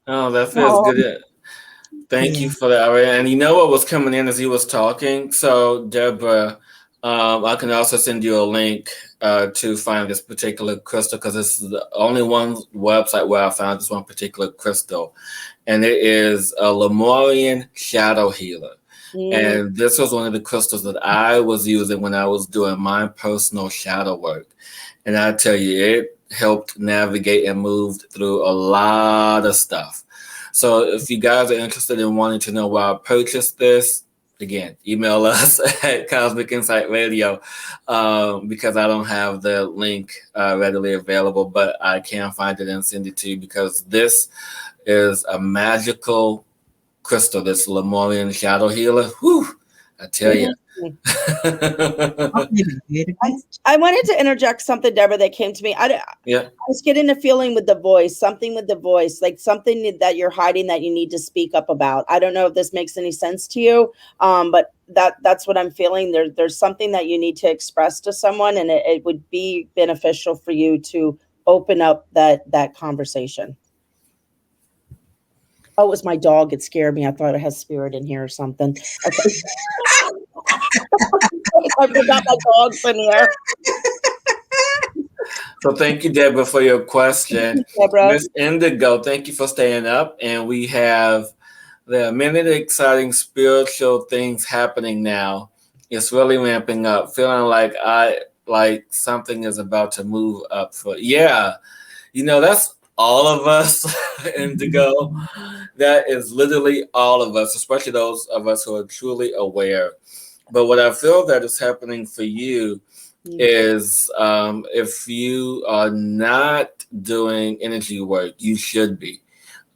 Oh, that feels good. Thank you for that, Ariana. And you know what was coming in as he was talking? So, Deborah, I can also send you a link to find this particular crystal because this is the only one website where I found this one particular crystal. And it is a Lemurian shadow healer. And this was one of the crystals that I was using when I was doing my personal shadow work. And I tell you, it helped navigate and moved through a lot of stuff. So if you guys are interested in wanting to know where I purchased this, again, email us at Cosmic Insight Radio because I don't have the link readily available, but I can find it and send it to you because this is a magical crystal, this Lemurian shadow healer. Whew, I tell you. I wanted to interject something, Deborah, that came to me. I was getting a feeling with the voice, something with the voice, like something that you're hiding that you need to speak up about. I don't know if this makes any sense to you, but that's what I'm feeling. There's something that you need to express to someone, and it would be beneficial for you to open up that conversation. Oh, it was my dog. It scared me. I thought it has spirit in here or something. I forgot my dog's in here. So thank you, Deborah, for your question. Miss Indigo, thank you for staying up. And we have there are many exciting spiritual things happening now. It's really ramping up. Feeling like something is about to move up for that's all of us, Indigo. That is literally all of us, especially those of us who are truly aware. But what I feel that is happening for you is if you are not doing energy work, you should be.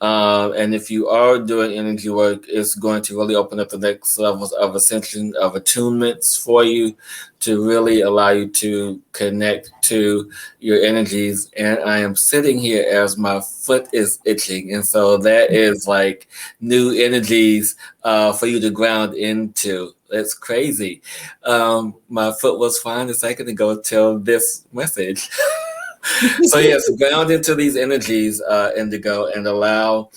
And if you are doing energy work, it's going to really open up the next levels of ascension of attunements for you to really allow you to connect to your energies. And I am sitting here as my foot is itching. And so that is like new energies for you to ground into. It's crazy. My foot was fine a second ago till this message. So yes, ground into these energies, Indigo, and allow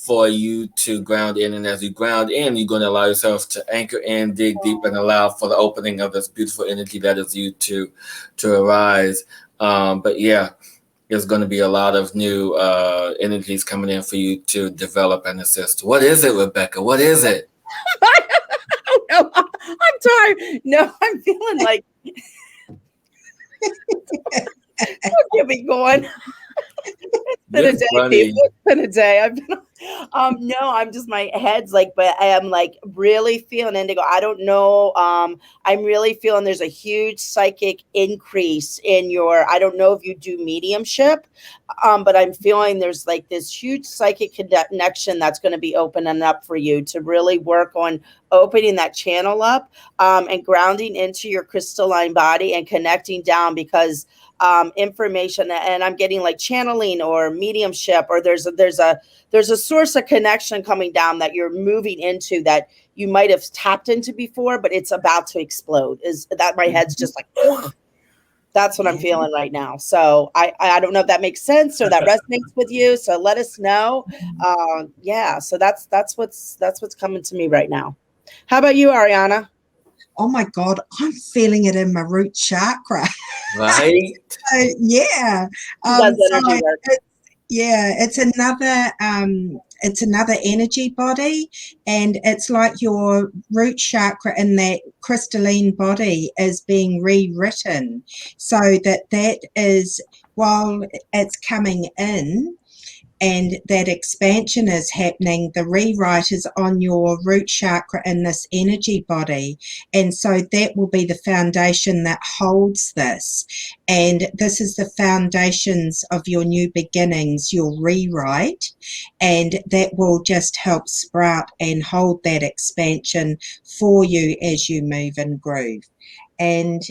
for you to ground in. And as you ground in, you're going to allow yourself to anchor in, dig deep, and allow for the opening of this beautiful energy that is you to arise. But yeah, there's going to be a lot of new energies coming in for you to develop and assist. What is it, Rebecca? What is it? No, I'm tired. No, I'm feeling like don't get me going. It's been a day, people. It's been a day. I've been on No, I'm just my head's like, but I am like really feeling indigo. I don't know. I'm really feeling there's a huge psychic increase in your. I don't know if you do mediumship, but I'm feeling there's like this huge psychic connection that's going to be opening up for you to really work on opening that channel up, and grounding into your crystalline body and connecting down because information, and I'm getting like channeling or mediumship, or there's a source of connection coming down that you're moving into that you might have tapped into before, but it's about to explode. Is that my head's just like, ugh. That's what I'm feeling right now. So I don't know if that makes sense or that resonates with you. So let us know. Yeah. So that's what's coming to me right now. How about you, Ariana? Oh my God, I'm feeling it in my root chakra. Right? Yeah. She does So energy work. yeah, it's another energy body, and it's like your root chakra in that crystalline body is being rewritten, so that is while it's coming in and that expansion is happening, the rewrite is on your root chakra in this energy body. And so that will be the foundation that holds this. And this is the foundations of your new beginnings, your rewrite. And that will just help sprout and hold that expansion for you as you move and groove. And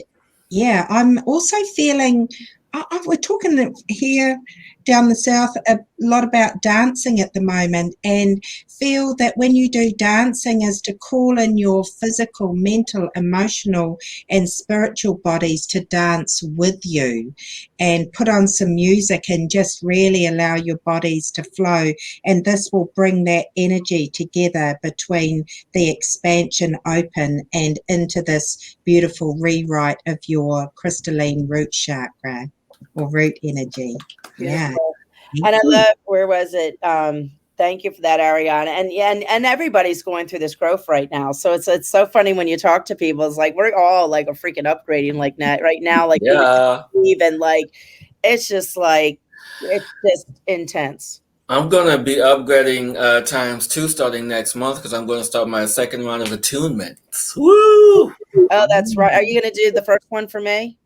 yeah, I'm also feeling, we're talking here down the south a lot about dancing at the moment, and feel that when you do dancing is to call in your physical, mental, emotional and spiritual bodies to dance with you and put on some music and just really allow your bodies to flow, and this will bring that energy together between the expansion open and into this beautiful rewrite of your crystalline root chakra or root energy. Yeah. Beautiful. And I love, where was it? Thank you for that, Ariana. And yeah, and everybody's going through this growth right now. So it's so funny when you talk to people. It's like we're all like a freaking upgrading like that right now. Like Yeah. even like it's just like it's just intense. I'm gonna be upgrading times 2 starting next month because I'm gonna start my second round of attunements. Woo! Oh, that's right. Are you gonna do the first one for me?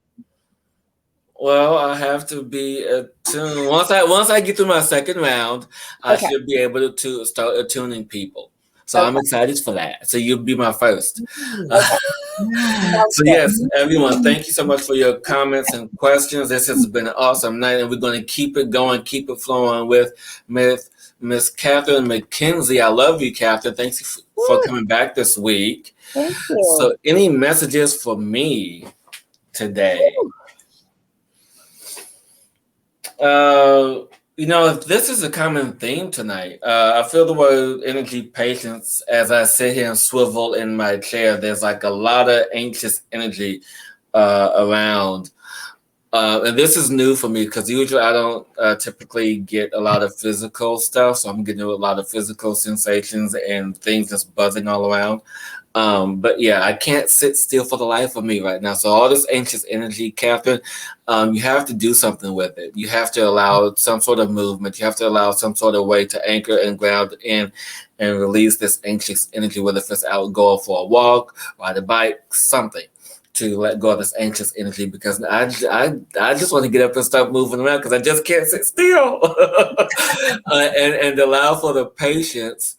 Well, I have to be attuned. Once I get through my second round, I Okay. should be able to start attuning people. So I'm Okay. excited for that. So you'll be my first. Okay. Yeah. Sounds So good. yes, everyone, thank you so much for your comments and questions. This has been an awesome night, and we're going to keep it going, keep it flowing with Miss Catherine McKenzie. I love you, Catherine. Thanks for coming back this week. Thank you. So, any messages for me today? This is a common theme tonight. I feel the word energy patience as I sit here and swivel in my chair. There's like a lot of anxious energy around. And this is new for me because usually I don't typically get a lot of physical stuff. So I'm getting a lot of physical sensations and things just buzzing all around. But yeah, I can't sit still for the life of me right now. So all this anxious energy, Catherine, you have to do something with it. You have to allow some sort of movement. You have to allow some sort of way to anchor and ground in and release this anxious energy, whether if it's out going for a walk, ride a bike, something to let go of this anxious energy because I just want to get up and start moving around because I just can't sit still and allow for the patience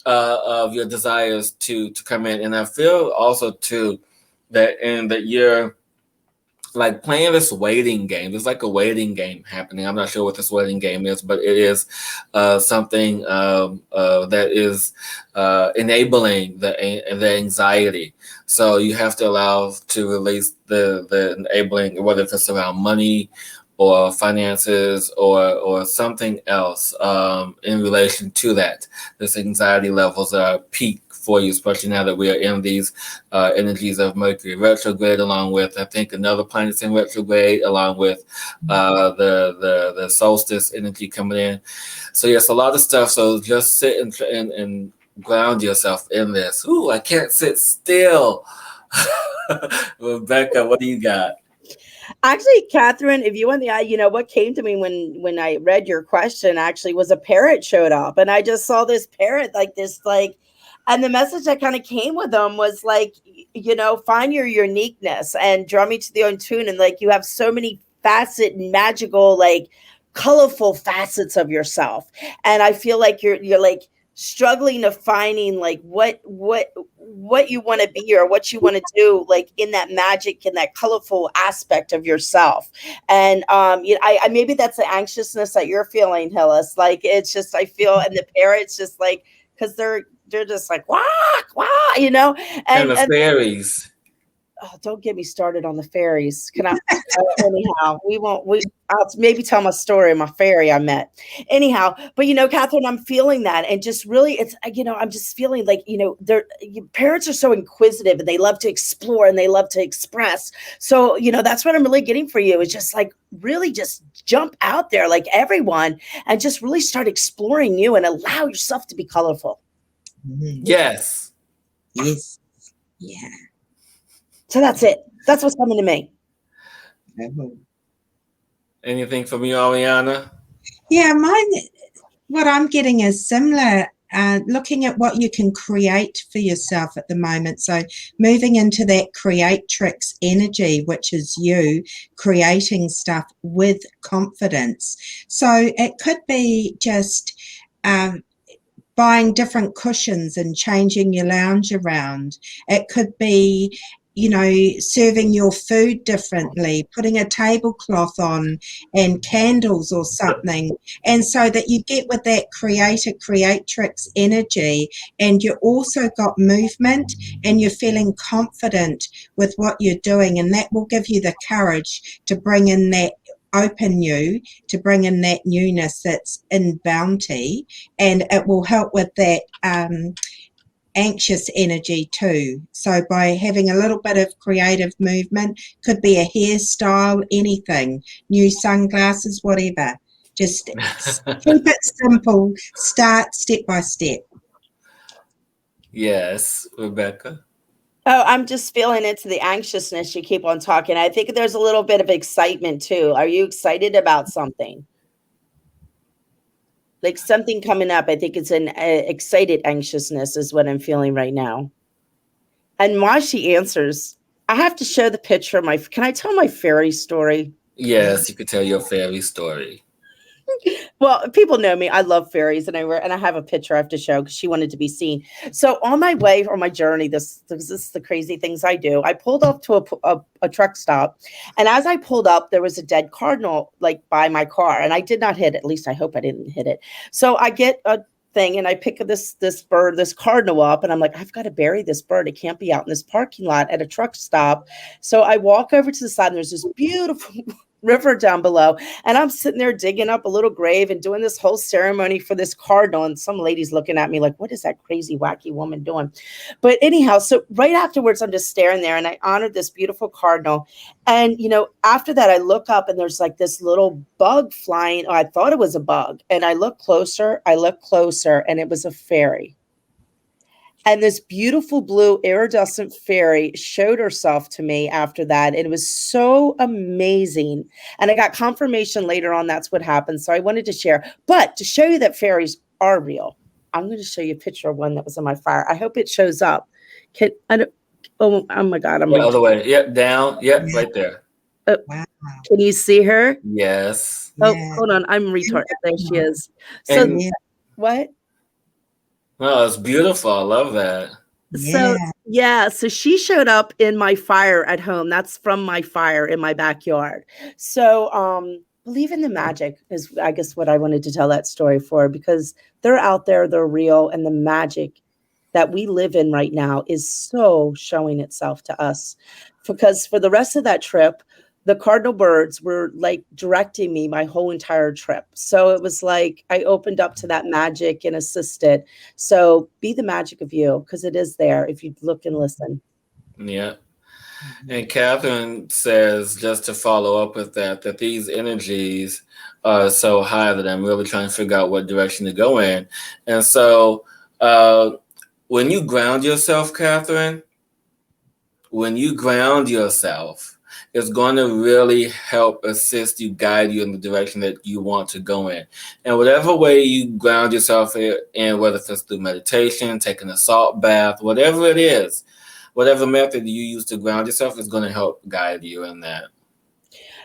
of your desires to come in. And I feel also too that you're like playing this waiting game. There's like a waiting game happening. I'm not sure what this waiting game is, but it is something that is enabling the anxiety. So you have to allow to release the enabling, whether it's around money or finances or something else in relation to that. This anxiety levels are peak for you, especially now that we are in these energies of Mercury retrograde, along with I think another planet's in retrograde, along with the solstice energy coming in. So yes, a lot of stuff. So just sit and ground yourself in this. Ooh, I can't sit still. Rebecca, what do you got? Actually, Catherine, if you want the, what came to me when I read your question actually was a parrot showed up, and I just saw this parrot like this, like, and the message that kind of came with them was like, find your uniqueness and draw me to the own tune, and like you have so many magical, like colorful facets of yourself, and I feel like you're like struggling to finding like what you want to be or what you want to do, like in that magic and that colorful aspect of yourself. And I maybe that's the anxiousness that you're feeling, Hillis. Like it's just I feel, and the parrots just like, because they're just like wah wah, And and the fairies. oh, don't get me started on the fairies. Can I? Anyhow, we won't. I'll maybe tell my story of my fairy I met. Anyhow, but Catherine, I'm feeling that, and just really, it's I'm just feeling like parents are so inquisitive and they love to explore and they love to express. So that's what I'm really getting for you is just like really just jump out there like everyone and just really start exploring you and allow yourself to be colorful. Yes. Yes. Yeah. So that's it. That's what's coming to me. Anything from you, Ariana? Yeah, what I'm getting is similar. Looking at what you can create for yourself at the moment. So moving into that creatrix energy, which is you creating stuff with confidence. So it could be just buying different cushions and changing your lounge around. It could be, serving your food differently, putting a tablecloth on and candles or something. And so that you get with that creator, creatrix energy, and you also got movement and you're feeling confident with what you're doing. And that will give you the courage to bring in that open you, to bring in that newness that's in bounty, and it will help with that anxious energy too. So by having a little bit of creative movement, could be a hairstyle, anything, new sunglasses, whatever. Just keep it simple. Start step by step. Yes, Rebecca. Oh, I'm just feeling into the anxiousness. You keep on talking. I think there's a little bit of excitement too. Are you excited about something? Like something coming up. I think it's an excited anxiousness is what I'm feeling right now. And while she answers, I have to show the picture of my. Can I tell my fairy story? Yes, you could tell your fairy story. Well, people know me. I love fairies, and I have a picture I have to show because she wanted to be seen. So on my way or my journey, this is the crazy things I do. I pulled up to a truck stop, and as I pulled up, there was a dead cardinal like by my car, and I did not hit it. At least I hope I didn't hit it. So I get a thing and I pick this bird, this cardinal up, and I'm like, I've got to bury this bird. It can't be out in this parking lot at a truck stop. So I walk over to the side, and there's this beautiful river down below, and I'm sitting there digging up a little grave and doing this whole ceremony for this cardinal, and some lady's looking at me like, what is that crazy wacky woman doing? But anyhow, so right afterwards I'm just staring there, and I honored this beautiful cardinal, and after that I look up and there's like this little bug flying. Oh, I thought it was a bug, and I look closer, and it was a fairy. And this beautiful blue iridescent fairy showed herself to me after that. It was so amazing. And I got confirmation later on that's what happened. So I wanted to share. But to show you that fairies are real, I'm going to show you a picture of one that was on my fire. I hope it shows up. Oh my God. The other way. Yep, down. Yep, right there. Wow. Can you see her? Yes. Oh, hold on. I'm retarded. There she is. So And what? oh, it's beautiful. I love that. So she showed up in my fire at home. That's from my fire in my backyard. So believe in the magic is, I guess, what I wanted to tell that story for, because they're out there, they're real, and the magic that we live in right now is so showing itself to us. Because for the rest of that trip, the cardinal birds were like directing me my whole entire trip. So it was like I opened up to that magic and assisted. So be the magic of you, because it is there if you look and listen. Yeah. And Catherine says, just to follow up with that these energies are so high that I'm really trying to figure out what direction to go in. And so when you ground yourself, Catherine, when you ground yourself, is going to really help assist you, guide you in the direction that you want to go in. And whatever way you ground yourself in, whether it's through meditation, taking a salt bath, whatever it is, whatever method you use to ground yourself is going to help guide you in that.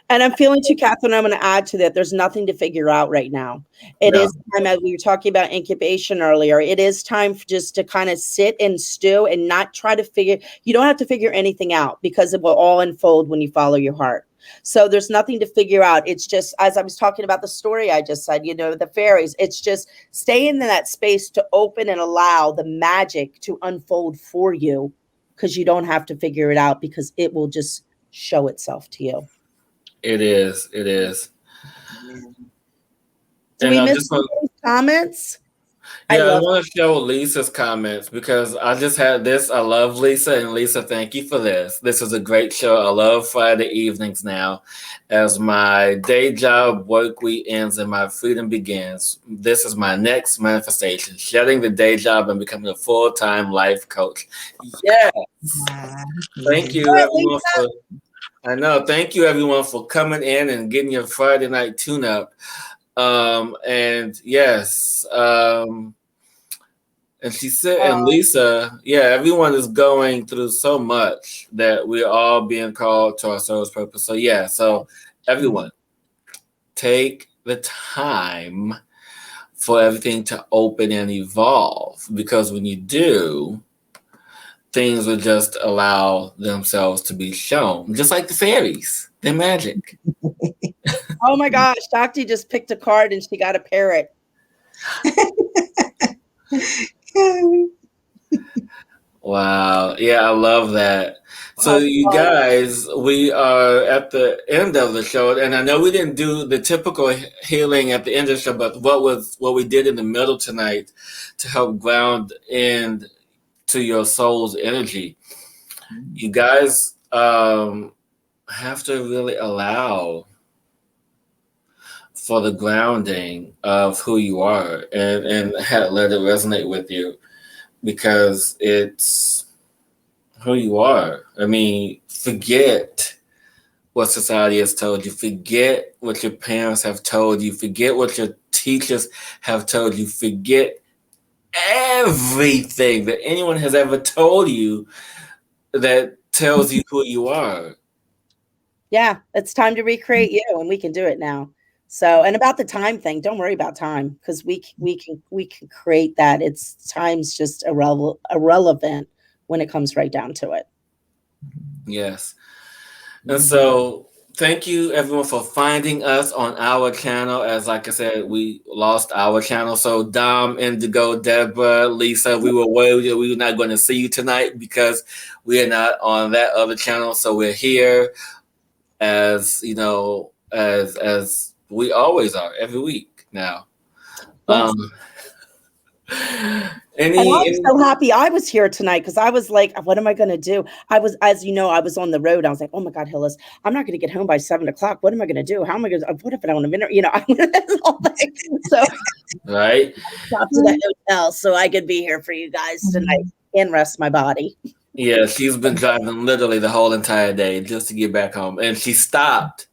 And I'm feeling too, Catherine, I'm going to add to that. There's nothing to figure out right now. It is time, as we were talking about incubation earlier, it is time for just to kind of sit and stew and not try to figure, you don't have to figure anything out because it will all unfold when you follow your heart. So there's nothing to figure out. It's just, as I was talking about the story I just said, the fairies, it's just stay in that space to open and allow the magic to unfold for you, because you don't have to figure it out, because it will just show itself to you. It is. It is. Do we miss comments? Yeah, I want to show Lisa's comments because I just had this. I love Lisa, and Lisa, thank you for this. This is a great show. I love Friday evenings now. As my day job work week ends and my freedom begins, this is my next manifestation, shedding the day job and becoming a full-time life coach. Yes. Thank you, everyone, for... I know. Thank you, everyone, for coming in and getting your Friday night tune-up. And yes, and she said, and Lisa, yeah, everyone is going through so much that we're all being called to our soul's purpose. So yeah, so everyone, take the time for everything to open and evolve, because when you do, things will just allow themselves to be shown, just like the fairies. They're magic. Oh my gosh, Doctor just picked a card and she got a parrot. Wow. Yeah, I love that. So you guys, we are at the end of the show, and I know we didn't do the typical healing at the end of the show, but what we did in the middle tonight to help ground in to your soul's energy. You guys have to really allow for the grounding of who you are and let it resonate with you, because it's who you are. I mean, forget what society has told you. Forget what your parents have told you. Forget what your teachers have told you. Forget everything that anyone has ever told you that tells you who you are. Yeah, it's time to recreate you, and we can do it now. So, and about the time thing, don't worry about time, because we can create that. It's time's just irrelevant when it comes right down to it. Yes. And so thank you everyone for finding us on our channel. As like I said, we lost our channel. So Dom, Indigo, Deborah, Lisa, we were not going to see you tonight because we are not on that other channel. So we're here as as we always are every week now. Yes. And I'm so happy I was here tonight, because I was like, what am I going to do? I was, as you know, I was on the road. I was like, oh my God, Hillis, I'm not going to get home by 7 o'clock. What am I going to do? How am I going to, what if I don't have internet? So right. I stopped to the hotel so I could be here for you guys tonight and rest my body. Yeah, she's been driving literally the whole entire day just to get back home. And she stopped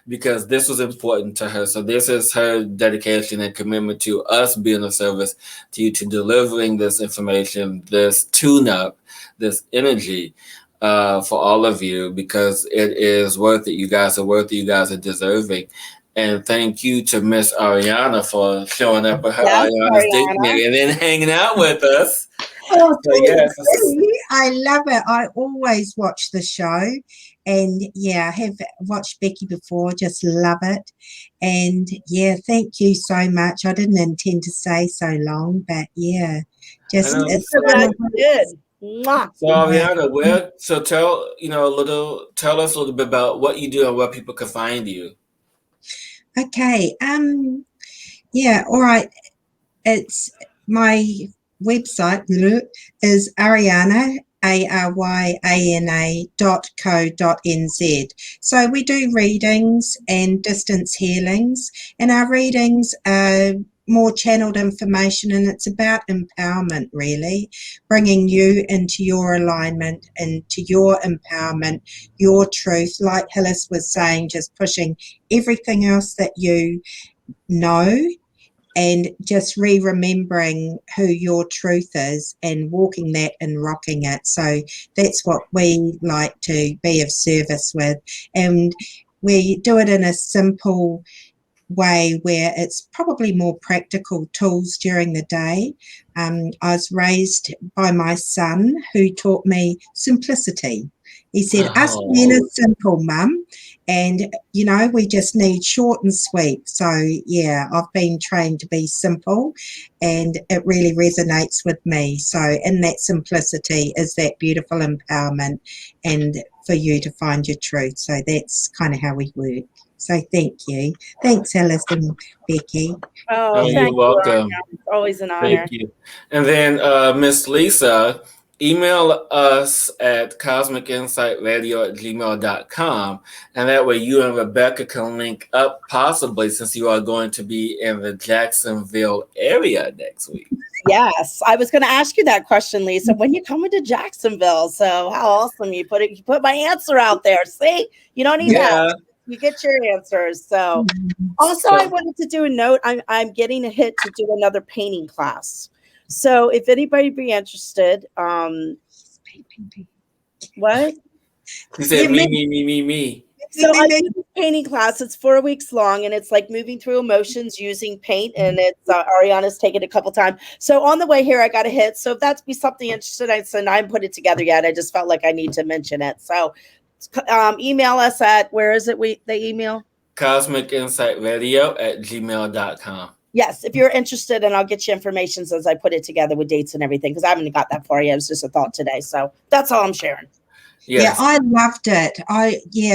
because this was important to her. So this is her dedication and commitment to us being of service to you, to delivering this information, this tune-up, this energy for all of you, because it is worth it. You guys are worth it. You guys are deserving. And thank you to Miss Ariana for showing up at her Ariana's Dictionary and then hanging out with us. Oh, so yes. I love it. I always watch the show, and yeah, I have watched Becky before, just love it. And yeah, thank you so much. I didn't intend to stay so long, but yeah, just it's so glad you did. So Ariana, tell us a little bit about what you do and where people can find you. Okay. Yeah, all right. It's my website is Ariana, ARYANA.co.nz. So we do readings and distance healings, and our readings are more channeled information, and it's about empowerment, really, bringing you into your alignment, into your empowerment, your truth. Like Hillis was saying, just pushing everything else that you know and just remembering who your truth is and walking that and rocking it. So that's what we like to be of service with. And we do it in a simple way where it's probably more practical tools during the day. I was raised by my son, who taught me simplicity. He said, us men are simple, Mum, and, you know, we just need short and sweet. So, yeah, I've been trained to be simple, and it really resonates with me. So in that simplicity is that beautiful empowerment and for you to find your truth. So that's kind of how we work. So thank you. Thanks, Alice and Becky. Oh, you're thank you. welcome. It's always an honor. Thank you. And then Miss Lisa, email us at cosmicinsightradio@gmail.com, and that way you and Rebecca can link up, possibly, since you are going to be in the Jacksonville area next week. Yes, I was going to ask you that question, Lisa. When you come into Jacksonville, so how awesome you put my answer out there. See, you don't need that. You get your answers. So, also, I wanted to do a note. I'm getting a hit to do another painting class. So, if anybody be interested, what? He said, me. So I do this painting class. It's 4 weeks long, and it's like moving through emotions using paint. And it's Ariana's taken it a couple times. So on the way here, I got a hit. So if that's be something interested, I said I haven't put it together yet. I just felt like I need to mention it. So email us at, where is it? The email? cosmicinsightradio@gmail.com. Yes, if you're interested, and I'll get you information as I put it together with dates and everything, because I haven't got that far yet. It was just a thought today. So that's all I'm sharing. Yes. Yeah, I loved it.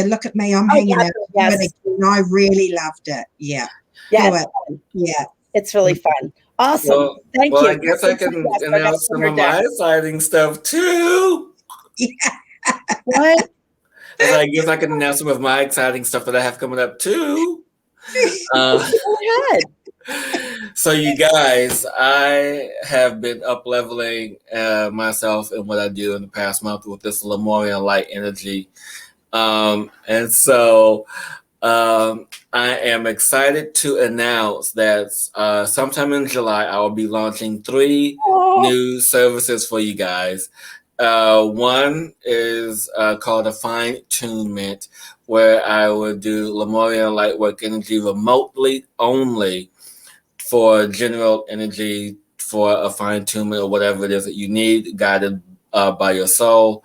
Look at me. I'm hanging out. Yes. I really loved it. Yeah. Yes. Yeah. It's really fun. Awesome. Thank you. Well, I guess I can announce some of my exciting stuff too. Yeah. What? I guess I can announce some of my exciting stuff that I have coming up too. Go ahead. So you guys, I have been up-leveling myself in what I do in the past month with this Lemurian light energy. And so I am excited to announce that sometime in July, I will be launching 3 new services for you guys. One is called a fine-tunement, where I will do Lemurian light work energy remotely only for general energy, for a fine-tunement or whatever it is that you need, guided by your soul.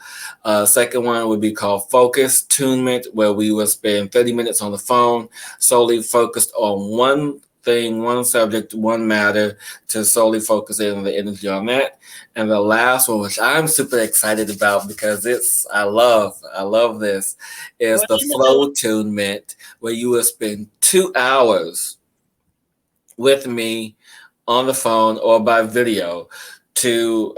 Second one would be called focus tunement, where we will spend 30 minutes on the phone, solely focused on one thing, one subject, one matter, to solely focus in on the energy on that. And the last one, which I'm super excited about because I love this, is the flow tunement, where you will spend 2 hours with me on the phone or by video to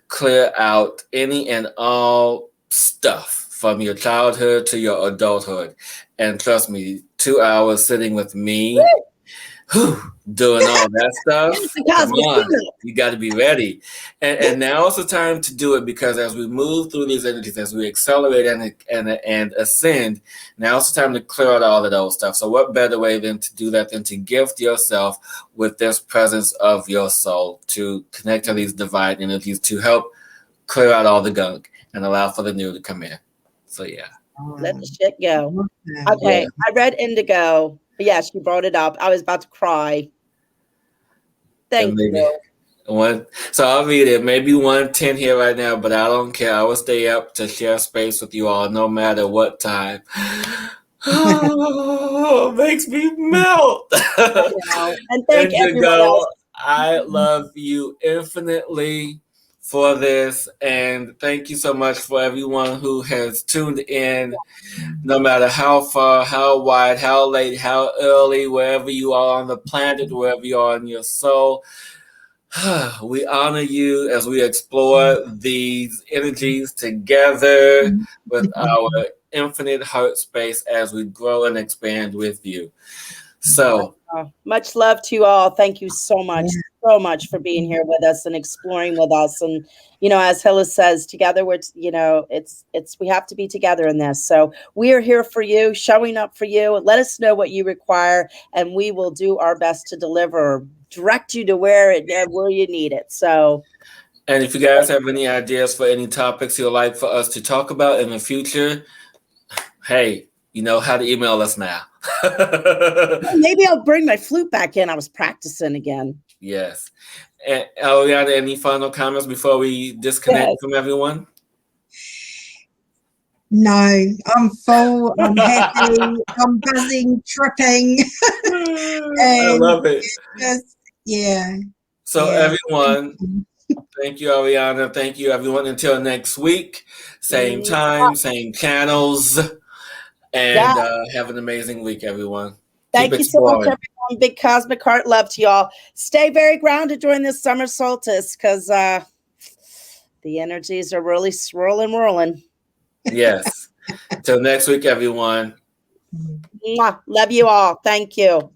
clear out any and all stuff from your childhood to your adulthood. And trust me, 2 hours sitting with me, doing all that stuff. Come on, you got to be ready. And now's the time to do it, because as we move through these energies, as we accelerate and ascend, now's the time to clear out all of those stuff. So what better way than to do that than to gift yourself with this presence of your soul, to connect to these divine energies, to help clear out all the gunk and allow for the new to come in. So yeah. Let the shit go. Okay, yeah. I read Indigo. Yes, you brought it up. I was about to cry. Thank you. So I'll read it. Maybe 1:10 here right now, but I don't care. I will stay up to share space with you all, no matter what time. Oh, makes me melt. And thank everyone else. I love you infinitely for this, and thank you so much for everyone who has tuned in, no matter how far, how wide, how late, how early, wherever you are on the planet, wherever you are in your soul. We honor you as we explore these energies together with our infinite heart space as we grow and expand with you. So, Much love to you all. Thank you so much for being here with us and exploring with us. And, as Hilla says, together we're, we have to be together in this. So we are here for you, showing up for you. Let us know what you require, and we will do our best to deliver, direct you to where you need it. So, and if you guys have any ideas for any topics you'd like for us to talk about in the future, hey, you know how to email us now. Maybe I'll bring my flute back in. I was practicing again. Yes. And Ariana, any final comments before we disconnect from everyone? No, I'm full. I'm happy. I'm buzzing, tripping. I love it. So everyone, thank you, Ariana. Thank you, everyone. Until next week, same time, same channels. And have an amazing week, everyone. Thank you so much, everyone. Big cosmic heart love to y'all. Stay very grounded during this summer solstice because the energies are really swirling. Yes. Till next week, everyone. Mwah. Love you all. Thank you.